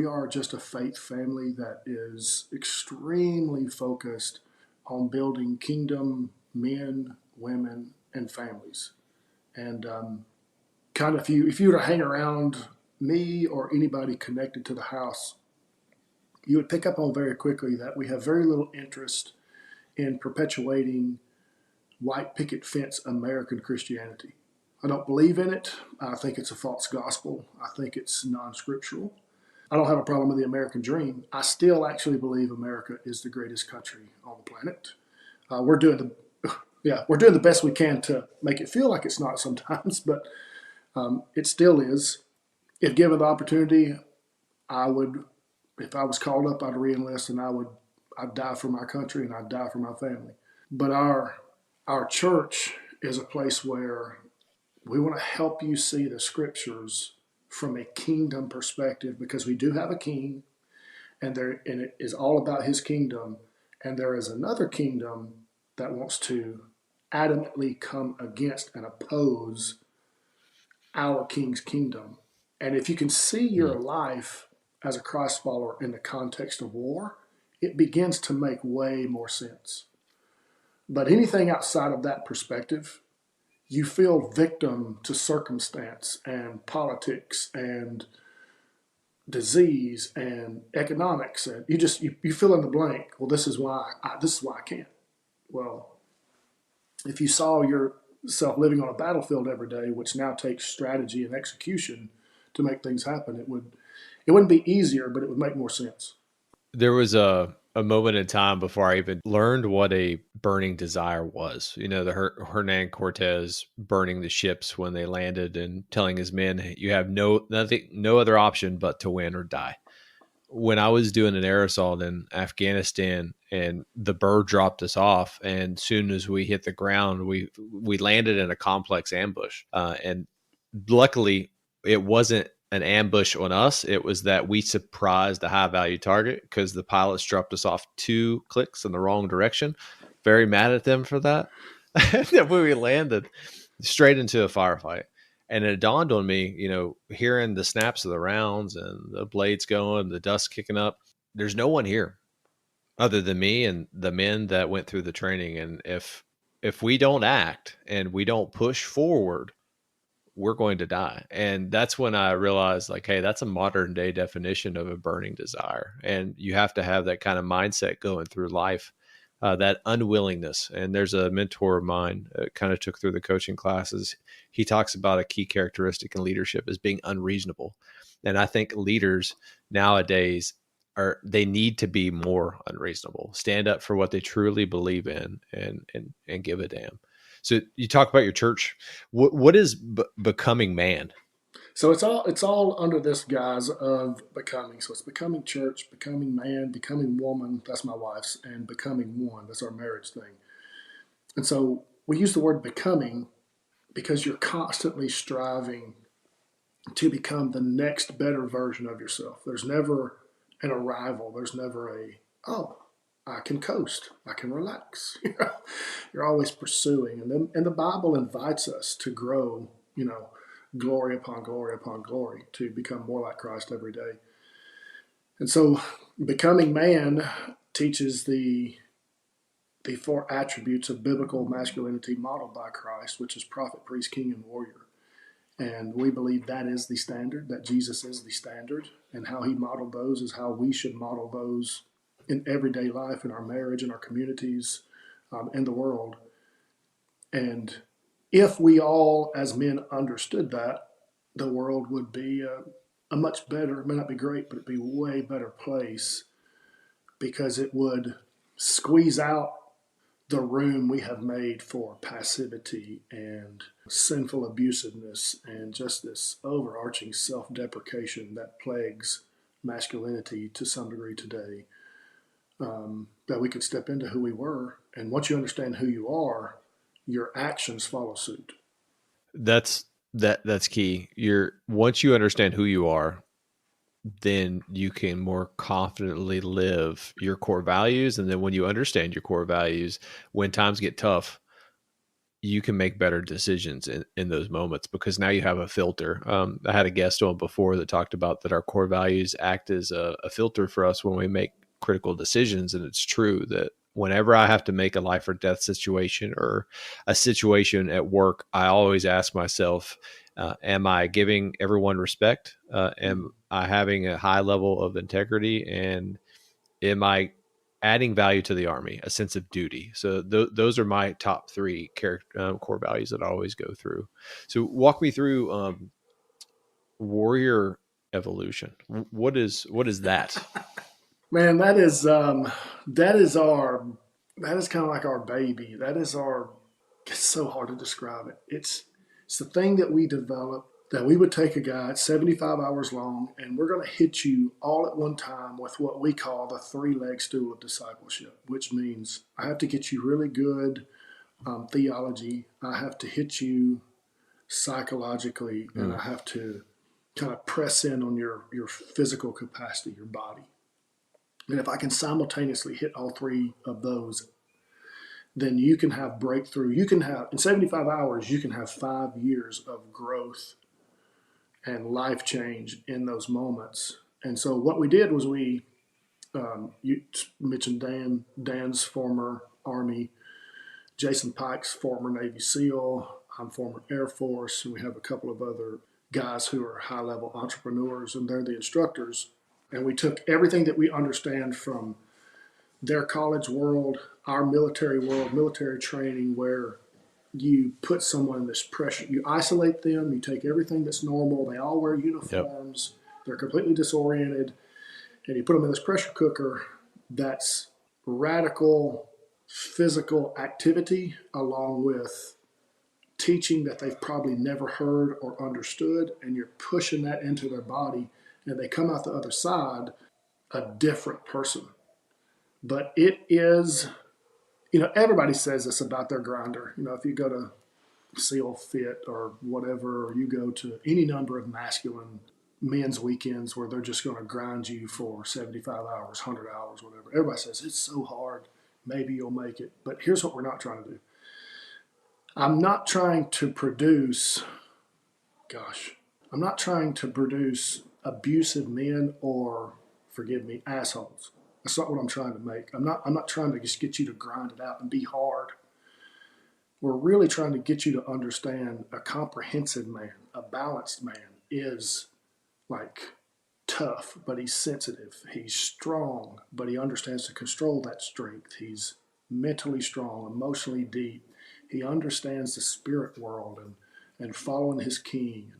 are just a faith family that is extremely focused on building kingdom men, women, and families. And kind of if you were to hang around me or anybody connected to the house, you would pick up on very quickly that we have very little interest in perpetuating white picket fence American Christianity. I don't believe in it. I think it's a false gospel. I think it's non-scriptural. I don't have a problem with the American dream. I still actually believe America is the greatest country on the planet. We're doing the best we can to make it feel like it's not sometimes, but it still is. If given the opportunity, I would. If I was called up, I'd reenlist, and I'd die for my country and I'd die for my family. But our church is a place where we want to help you see the scriptures from a kingdom perspective, because we do have a king, and it is all about his kingdom. And there is another kingdom that wants to adamantly come against and oppose our king's kingdom. And if you can see your life as a Christ follower in the context of war, it begins to make way more sense. But anything outside of that perspective, you feel victim to circumstance and politics and disease and economics, and you fill in the blank. Well, this is why I can't. Well, if you saw yourself living on a battlefield every day, which now takes strategy and execution to make things happen, it wouldn't be easier, but it would make more sense.
There was a moment in time before I even learned what a burning desire was. The Hernan Cortez burning the ships when they landed and telling his men, "You have no other option but to win or die." When I was doing an air assault in Afghanistan and the bird dropped us off, and soon as we hit the ground, we landed in a complex ambush. And luckily, it wasn't an ambush on us. It was that we surprised a high value target because the pilots dropped us off 2 clicks in the wrong direction. Very mad at them for that. And then when we landed, straight into a firefight. And it dawned on me, hearing the snaps of the rounds and the blades going, the dust kicking up, there's no one here other than me and the men that went through the training. And if we don't act and we don't push forward, we're going to die. And that's when I realized, like, hey, that's a modern day definition of a burning desire. And you have to have that kind of mindset going through life, that unwillingness. And there's a mentor of mine kind of took through the coaching classes. He talks about a key characteristic in leadership as being unreasonable. And I think leaders nowadays they need to be more unreasonable, stand up for what they truly believe in, and give a damn. So you talk about your church. What is becoming man?
So it's all under this guise of becoming. So it's becoming church, becoming man, becoming woman. That's my wife's, and becoming one. That's our marriage thing. And so we use the word becoming because you're constantly striving to become the next better version of yourself. There's never an arrival. There's never oh, I can coast. I can relax. You're always pursuing. And the Bible invites us to grow, glory upon glory upon glory, to become more like Christ every day. And so becoming man teaches the 4 attributes of biblical masculinity modeled by Christ, which is prophet, priest, king, and warrior. And we believe that is the standard, that Jesus is the standard, and how he modeled those is how we should model those in everyday life, in our marriage, in our communities, in the world. And if we all as men understood that, the world would be a much better, it may not be great, but it'd be a way better place, because it would squeeze out the room we have made for passivity and sinful abusiveness and just this overarching self-deprecation that plagues masculinity to some degree today. That we could step into who we were, and once you understand who you are, your actions follow suit.
That's key. Once you understand who you are, then you can more confidently live your core values. And then when you understand your core values, when times get tough, you can make better decisions in those moments, because now you have a filter. I had a guest on before that talked about that our core values act as a filter for us when we make critical decisions. And it's true that whenever I have to make a life or death situation or a situation at work, I always ask myself, am I giving everyone respect? Am I having a high level of integrity? And am I adding value to the Army, a sense of duty? So those are my top three core values that I always go through. So walk me through warrior evolution. What is that?
Man, that is kind of like our baby. It's so hard to describe it. It's the thing that we developed, that we would take a guy at 75 hours long, and we're going to hit you all at one time with what we call the three-leg stool of discipleship, which means I have to get you really good theology. I have to hit you psychologically, and I have to kind of press in on your physical capacity, your body. And if I can simultaneously hit all three of those, then you can have breakthrough. You can have, in 75 hours, you can have 5 years of growth and life change in those moments. And so what we did was you mentioned Dan's former Army, Jason Pike's former Navy SEAL, I'm former Air Force, and we have a couple of other guys who are high-level entrepreneurs, and they're the instructors. And we took everything that we understand from their college world, our military world, military training, where you put someone in this pressure, you isolate them, you take everything that's normal, they all wear uniforms, they're completely disoriented, and you put them in this pressure cooker that's radical physical activity along with teaching that they've probably never heard or understood, and you're pushing that into their body, and they come out the other side a different person. But it is, everybody says this about their grinder. If you go to SEAL Fit or whatever, or you go to any number of masculine men's weekends where they're just going to grind you for 75 hours, 100 hours, whatever. Everybody says it's so hard. Maybe you'll make it. But here's what we're not trying to do. I'm not trying to produce abusive men or, forgive me, assholes. That's not what I'm trying to make. I'm not trying to just get you to grind it out and be hard. We're really trying to get you to understand a comprehensive man, a balanced man is like tough, but he's sensitive. He's strong, but he understands to control that strength. He's mentally strong, emotionally deep. He understands the spirit world and following his king.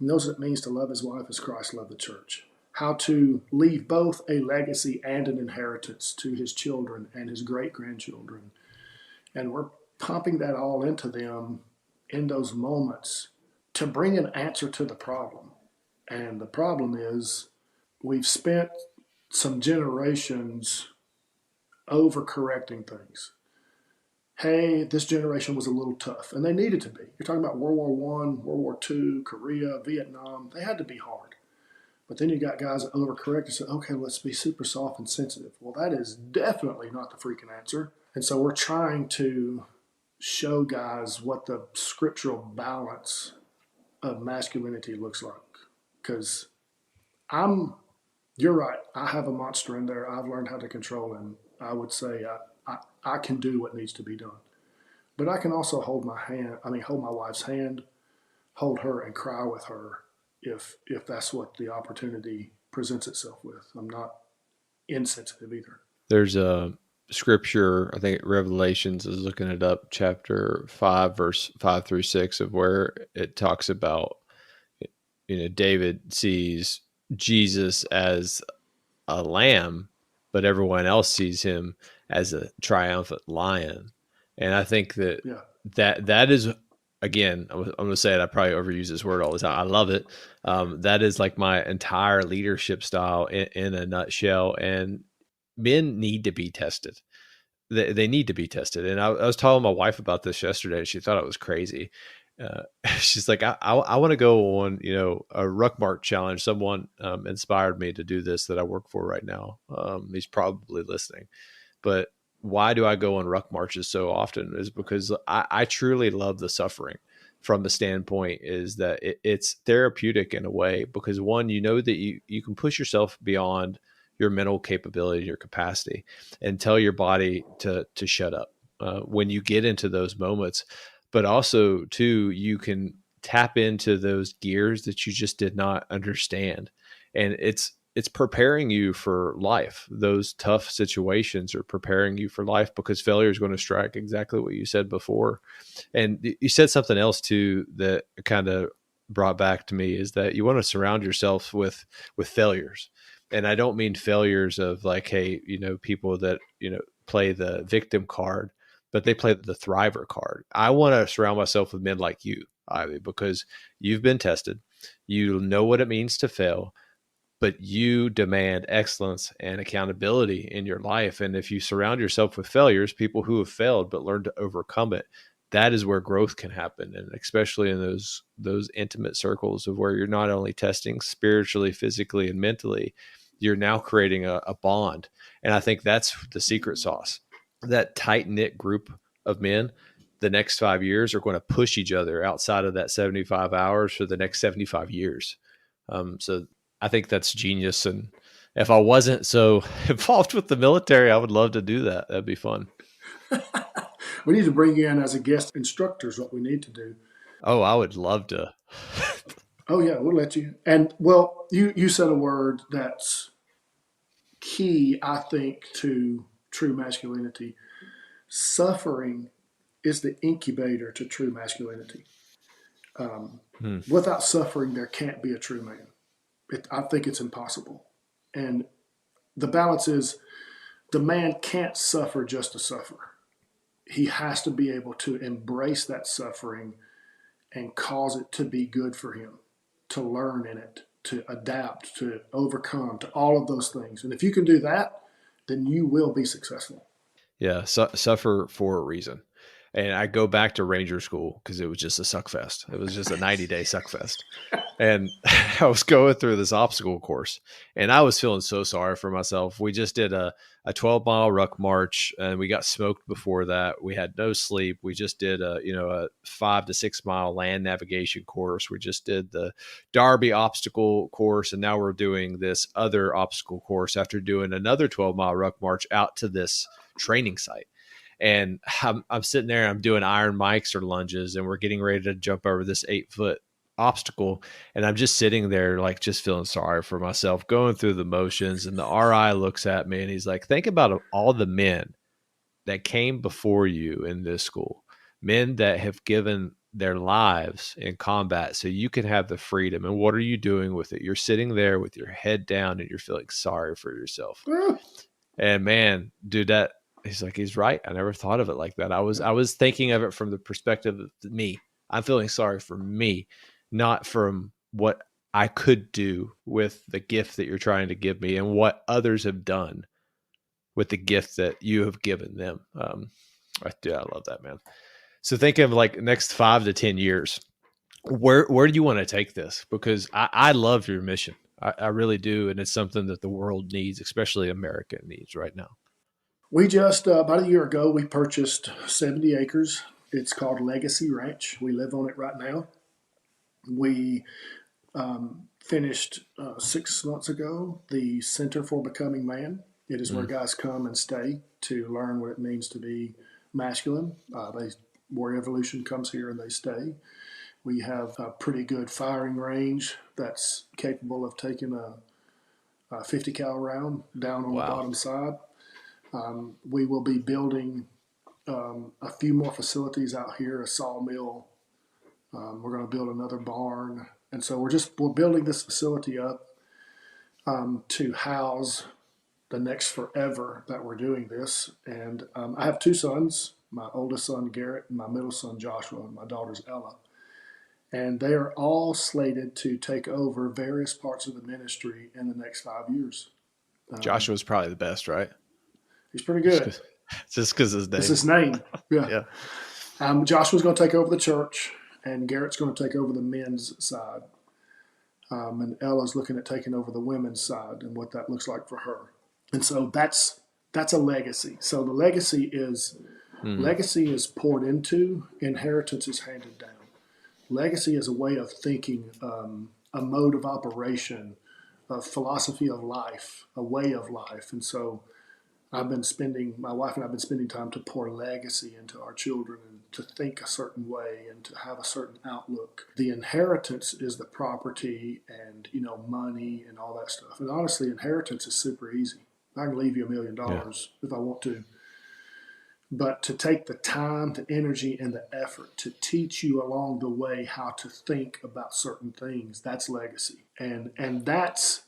He knows what it means to love his wife as Christ loved the church. How to leave both a legacy and an inheritance to his children and his great-grandchildren. And we're pumping that all into them in those moments to bring an answer to the problem. And the problem is we've spent some generations overcorrecting things. Hey, this generation was a little tough, and they needed to be. You're talking about World War I, World War II, Korea, Vietnam. They had to be hard. But then you got guys that overcorrect and say, okay, let's be super soft and sensitive. Well, that is definitely not the freaking answer. And so we're trying to show guys what the scriptural balance of masculinity looks like. Because you're right, I have a monster in there. I've learned how to control him. I would say I can do what needs to be done. But I can also hold my wife's hand, hold her and cry with her if that's what the opportunity presents itself with. I'm not insensitive either.
There's a scripture, I think Revelations is looking it up, chapter 5, verse 5 through 6, of where it talks about, David sees Jesus as a lamb, but everyone else sees him as a triumphant lion. And I think that
Yeah.
that is, again, I'm going to say it. I probably overuse this word all the time. I love it. That is like my entire leadership style in a nutshell. And men need to be tested. They need to be tested. And I was telling my wife about this yesterday. She thought it was crazy. She's like, I want to go on, a ruck march challenge. Someone inspired me to do this that I work for right now. He's probably listening, but why do I go on ruck marches so often is because I truly love the suffering. From the standpoint is that it's therapeutic in a way, because one, that you can push yourself beyond your mental capability, your capacity, and tell your body to shut up when you get into those moments. But also, too, you can tap into those gears that you just did not understand, and it's preparing you for life. Those tough situations are preparing you for life, because failure is going to strike, exactly what you said before. And you said something else too that kind of brought back to me, is that you want to surround yourself with failures. And I don't mean failures of like, hey, people that, play the victim card, but they play the thriver card. I want to surround myself with men like you, Ivy, because you've been tested. You know what it means to fail, but you demand excellence and accountability in your life. And if you surround yourself with failures, people who have failed but learn to overcome it, that is where growth can happen. And especially in those intimate circles of where you're not only testing spiritually, physically, and mentally, you're now creating a bond. And I think that's the secret sauce. That tight knit group of men, the next 5 years are going to push each other outside of that 75 hours for the next 75 years. So I think that's genius. And if I wasn't so involved with the military, I would love to do that. That'd be fun.
We need to bring you in as a guest instructor is what we need to do.
Oh, I would love to.
Oh yeah, we'll let you. And well, you said a word that's key, I think, to true masculinity. Suffering is the incubator to true masculinity.
Hmm.
Without suffering, there can't be a true man. I think it's impossible. And the balance is the man can't suffer just to suffer. He has to be able to embrace that suffering and cause it to be good for him, to learn in it, to adapt, to overcome, to all of those things. And if you can do that, then you will be successful.
Yeah, suffer for a reason. And I go back to Ranger School because it was just a suck fest. It was just a 90-day suck fest. And I was going through this obstacle course, and I was feeling so sorry for myself. We just did a 12-mile ruck march, and we got smoked before that. We had no sleep. We just did a 5 to 6 mile land navigation course. We just did the Derby obstacle course, and now we're doing this other obstacle course after doing another 12-mile ruck march out to this training site. And I'm sitting there, I'm doing iron mics or lunges, and we're getting ready to jump over this 8-foot obstacle. And I'm just sitting there, like, just feeling sorry for myself, going through the motions. And the RI looks at me and he's like, think about all the men that came before you in this school, men that have given their lives in combat so you can have the freedom. And what are you doing with it? You're sitting there with your head down and you're feeling sorry for yourself. And man, dude, that he's like, he's right. I never thought of it like that. I was thinking of it from the perspective of me. I'm feeling sorry for me, not from what I could do with the gift that you're trying to give me and what others have done with the gift that you have given them. I love that, man. So think of like next 5 to 10 years. Where do you want to take this? Because I love your mission. I really do. And it's something that the world needs, especially America needs right now.
We just, about a year ago, we purchased 70 acres. It's called Legacy Ranch. We live on it right now. We finished 6 months ago the Center for Becoming Man. It is where guys come and stay to learn what it means to be masculine. Warrior Evolution comes here and they stay. We have a pretty good firing range that's capable of taking a 50 cal round down on the bottom side. We will be building a few more facilities out here, a sawmill. We're going to build another barn. And so we're building this facility up. to house the next forever that we're doing this. And I have two sons, my oldest son, Garrett, and my middle son, Joshua, and my daughter's Ella. And they are all slated to take over various parts of the ministry in the next 5 years.
Joshua's probably the best, right?
He's pretty good.
Just because his name.
It's his name. Yeah.
Yeah.
Joshua's going to take over the church, and Garrett's going to take over the men's side. And Ella's looking at taking over the women's side and what that looks like for her. And so that's a legacy. So the legacy is poured into, inheritance is handed down. Legacy is a way of thinking, a mode of operation, a philosophy of life, a way of life. And so my wife and I have been spending time to pour legacy into our children and to think a certain way and to have a certain outlook. The inheritance is the property and, money and all that stuff. And honestly, inheritance is super easy. I can leave you $1 million if I want to. But to take the time, the energy, and the effort to teach you along the way how to think about certain things, that's legacy. And that's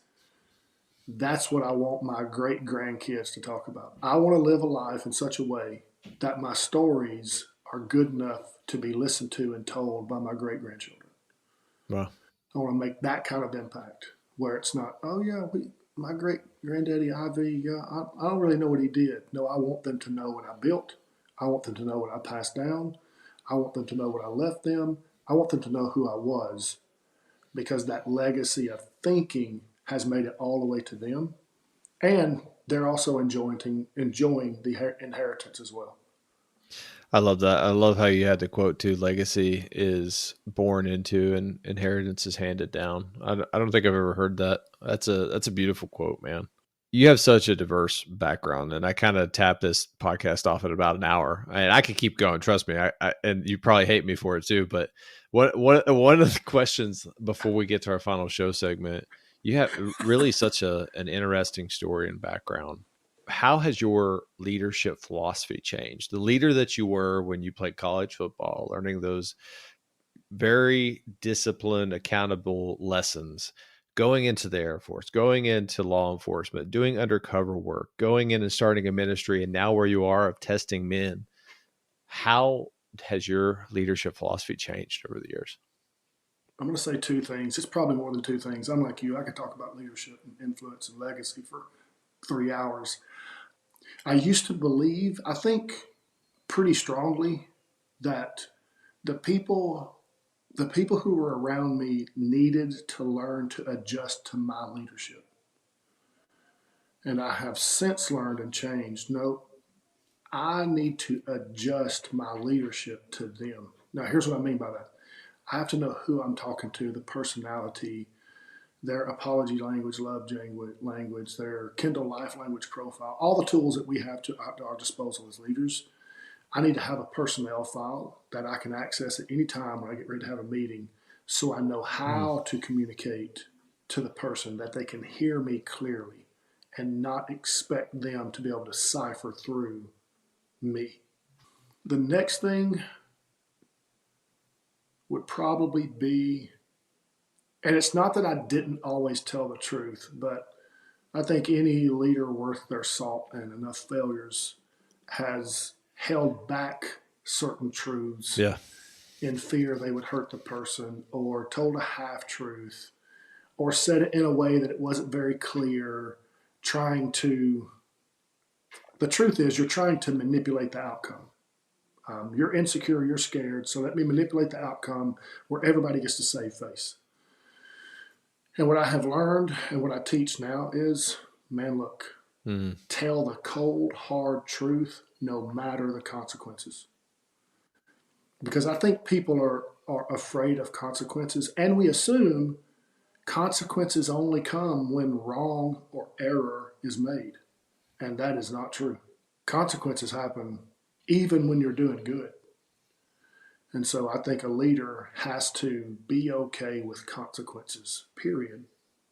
what I want my great grandkids to talk about. I want to live a life in such a way that my stories are good enough to be listened to and told by my great grandchildren.
Wow.
I want to make that kind of impact where it's not, my great granddaddy Ivy, I don't really know what he did. No, I want them to know what I built. I want them to know what I passed down. I want them to know what I left them. I want them to know who I was, because that legacy of thinking has made it all the way to them. And they're also enjoying the inheritance as well.
I love that. I love how you had the quote too. Legacy is born into and inheritance is handed down. I don't think I've ever heard that. That's a beautiful quote, man. You have such a diverse background, and I kind of tapped this podcast off at about an hour. And I could keep going. Trust me. And you probably hate me for it too. But one of the questions before we get to our final show segment, you have really such an interesting story and background. How has your leadership philosophy changed? The leader that you were when you played college football, learning those very disciplined, accountable lessons, going into the Air Force, going into law enforcement, doing undercover work, going in and starting a ministry, and now where you are of testing men. How has your leadership philosophy changed over the years?
I'm going to say two things. It's probably more than two things. I'm like you. I could talk about leadership and influence and legacy for 3 hours. I used to believe, I think pretty strongly, that the people who were around me needed to learn to adjust to my leadership. And I have since learned and changed. No, I need to adjust my leadership to them. Now, here's what I mean by that. I have to know who I'm talking to, the personality, their apology language, love language, their Kindle Life language profile, all the tools that we have at our disposal as leaders. I need to have a personnel file that I can access at any time when I get ready to have a meeting, so I know how to communicate to the person, that they can hear me clearly and not expect them to be able to cipher through me. The next thing would probably be, and it's not that I didn't always tell the truth, but I think any leader worth their salt and enough failures has held back certain truths in fear they would hurt the person, or told a half-truth, or said it in a way that it wasn't very clear, the truth is you're trying to manipulate the outcome. You're insecure, you're scared, so let me manipulate the outcome where everybody gets to save face. And what I have learned and what I teach now is, man, look, tell the cold, hard truth no matter the consequences. Because I think people are afraid of consequences, and we assume consequences only come when wrong or error is made. And that is not true. Consequences happen even when you're doing good. And so I think a leader has to be okay with consequences, period.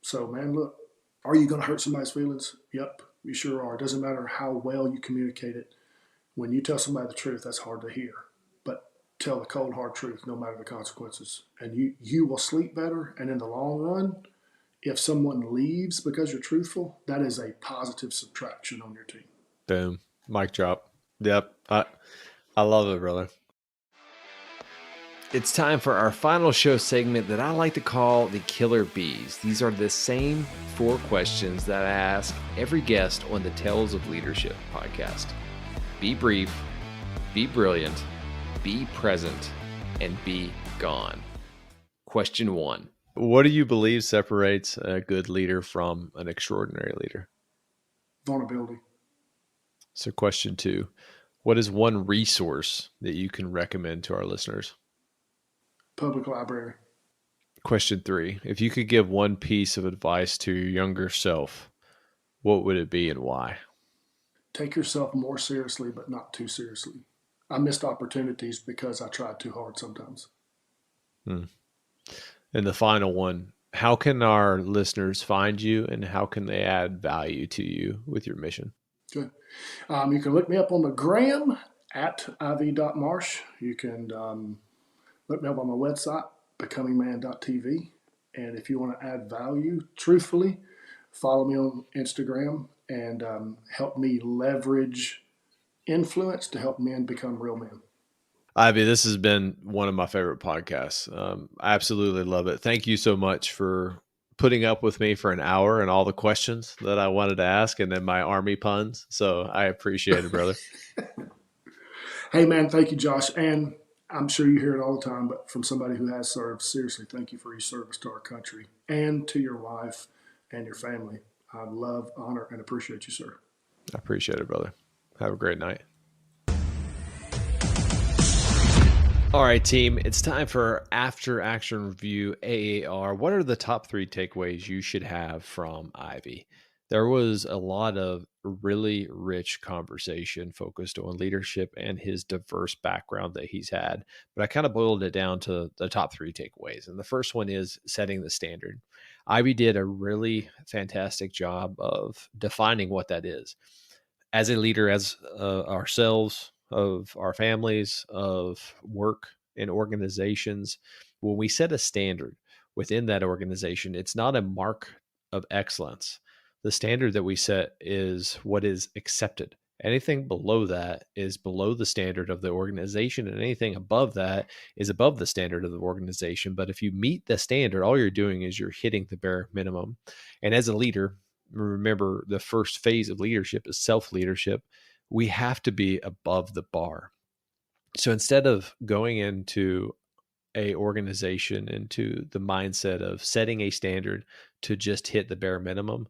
So, man, look, are you going to hurt somebody's feelings? Yep, you sure are. It doesn't matter how well you communicate it. When you tell somebody the truth, that's hard to hear. But tell the cold, hard truth no matter the consequences. And you will sleep better. And in the long run, if someone leaves because you're truthful, that is a positive subtraction on your team.
Boom. Mic drop. Yep. I love it, brother. It's time for our final show segment that I like to call the Killer Bees. These are the same 4 questions that I ask every guest on the Tales of Leadership podcast. Be brief, be brilliant, be present, and be gone. Question 1. What do you believe separates a good leader from an extraordinary leader?
Vulnerability.
So question 2. What is one resource that you can recommend to our listeners?
Public library.
Question 3. If you could give one piece of advice to your younger self, what would it be and why?
Take yourself more seriously, but not too seriously. I missed opportunities because I tried too hard sometimes.
And the final one, how can our listeners find you and how can they add value to you with your mission?
Good. You can look me up on the gram at iv.marsh. You can look me up on my website, BCOMING.CHURCH. And if you want to add value, truthfully, follow me on Instagram and help me leverage influence to help men become real men.
Ivy, this has been one of my favorite podcasts. I absolutely love it. Thank you so much for putting up with me for an hour and all the questions that I wanted to ask and then my Army puns. So I appreciate it, brother.
Hey, man, thank you, Josh. And I'm sure you hear it all the time, but from somebody who has served, seriously, thank you for your service to our country and to your wife and your family. I love, honor, and appreciate you, sir.
I appreciate it, brother. Have a great night. All right, team, it's time for After Action Review AAR. What are the top 3 takeaways you should have from Ivy? There was a lot of really rich conversation focused on leadership and his diverse background that he's had, but I kind of boiled it down to the top 3 takeaways. And the first one is setting the standard. Ivy did a really fantastic job of defining what that is. As a leader, as ourselves, of our families, of work and organizations, when we set a standard within that organization, it's not a mark of excellence. The standard that we set is what is accepted. Anything below that is below the standard of the organization, and anything above that is above the standard of the organization. But if you meet the standard, all you're doing is you're hitting the bare minimum. And as a leader, remember the first phase of leadership is self-leadership. We have to be above the bar. So instead of going into a organization into the mindset of setting a standard to just hit the bare minimum,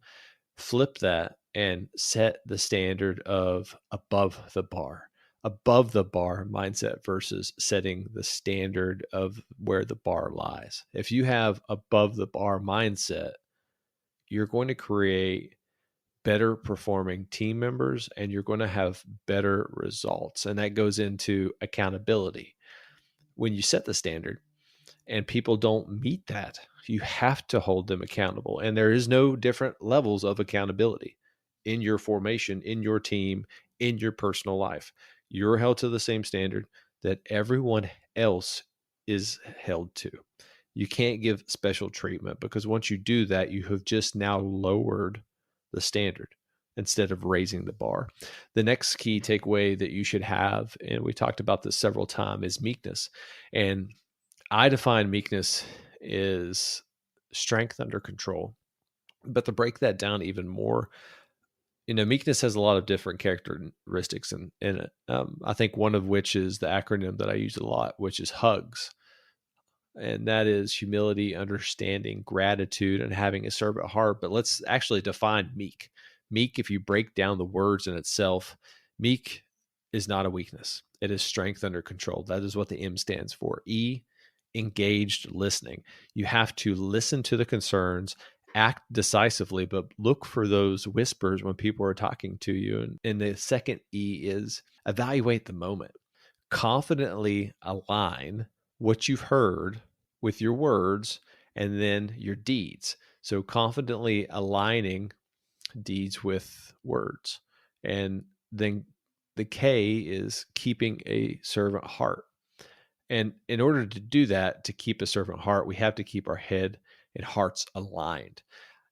flip that and set the standard of above the bar mindset versus setting the standard of where the bar lies. If you have above the bar mindset, you're going to create better performing team members and you're going to have better results. And that goes into accountability. When you set the standard and people don't meet that, you have to hold them accountable. And there is no different levels of accountability in your formation, in your team, in your personal life. You're held to the same standard that everyone else is held to. You can't give special treatment because once you do that, you have just now lowered the standard instead of raising the bar. The next key takeaway that you should have, and we talked about this several times, is meekness. And I define meekness is strength under control. But to break that down even more, meekness has a lot of different characteristics in it. I think one of which is the acronym that I use a lot, which is HUGS. And that is humility, understanding, gratitude, and having a servant heart. But let's actually define meek. Meek, if you break down the words in itself, meek is not a weakness. It is strength under control. That is what the M stands for. E, engaged listening. You have to listen to the concerns, act decisively, but look for those whispers when people are talking to you. And the second E is evaluate the moment. Confidently align what you've heard with your words and then your deeds. So confidently aligning deeds with words. And then the K is keeping a servant heart. And in order to do that, to keep a servant heart, we have to keep our head and hearts aligned.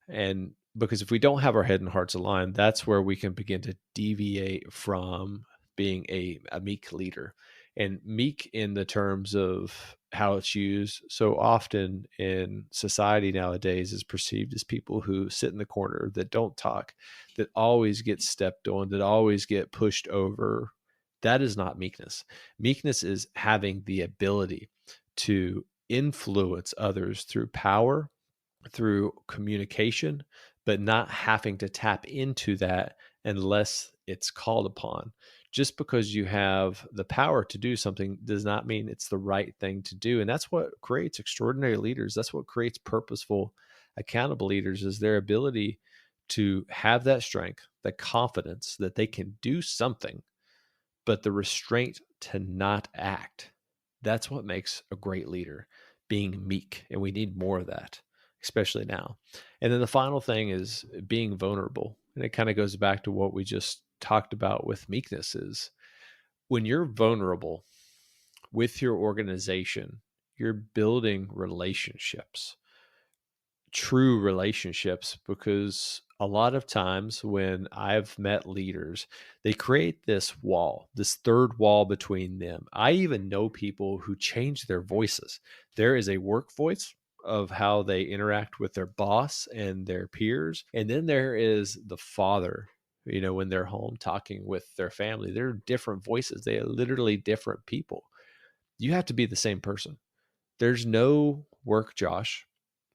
And because if we don't have our head and hearts aligned, that's where we can begin to deviate from being a meek leader. And meek, in the terms of how it's used so often in society nowadays, is perceived as people who sit in the corner, that don't talk, that always get stepped on, that always get pushed over. That is not meekness. Meekness is having the ability to influence others through power, through communication, but not having to tap into that unless it's called upon. Just because you have the power to do something does not mean it's the right thing to do. And that's what creates extraordinary leaders. That's what creates purposeful, accountable leaders, is their ability to have that strength, the confidence that they can do something, but the restraint to not act. That's what makes a great leader, being meek. And we need more of that, especially now. And then the final thing is being vulnerable. And it kind of goes back to what we just talked about with meekness, is when you're vulnerable with your organization, you're building relationships, true relationships, because a lot of times when I've met leaders, they create this wall, this third wall between them. I even know people who change their voices. There is a work voice of how they interact with their boss and their peers. And then there is the father, when they're home talking with their family. They're different voices. They are literally different people. You have to be the same person. There's no work Josh.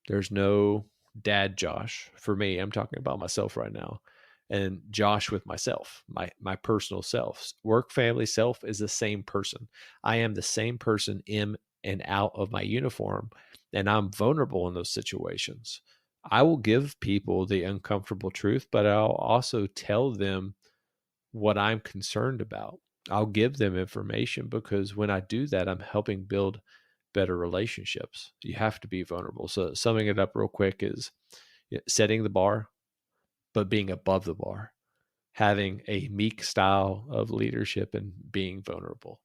There's no dad Josh. For me, I'm talking about myself right now. And Josh with myself, my personal self. Work, family, self is the same person. I am the same person in and out of my uniform, and I'm vulnerable in those situations. I will give people the uncomfortable truth, but I'll also tell them what I'm concerned about. I'll give them information, because when I do that, I'm helping build better relationships. You have to be vulnerable. So summing it up real quick is setting the bar, but being above the bar, having a meek style of leadership, and being vulnerable.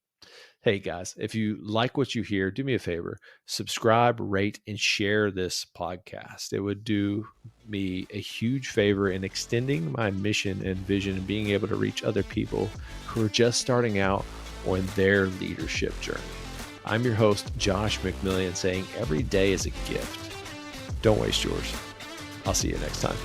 Hey guys, if you like what you hear, do me a favor, subscribe, rate, and share this podcast. It would do me a huge favor in extending my mission and vision and being able to reach other people who are just starting out on their leadership journey. I'm your host, Josh McMillian, saying every day is a gift. Don't waste yours. I'll see you next time.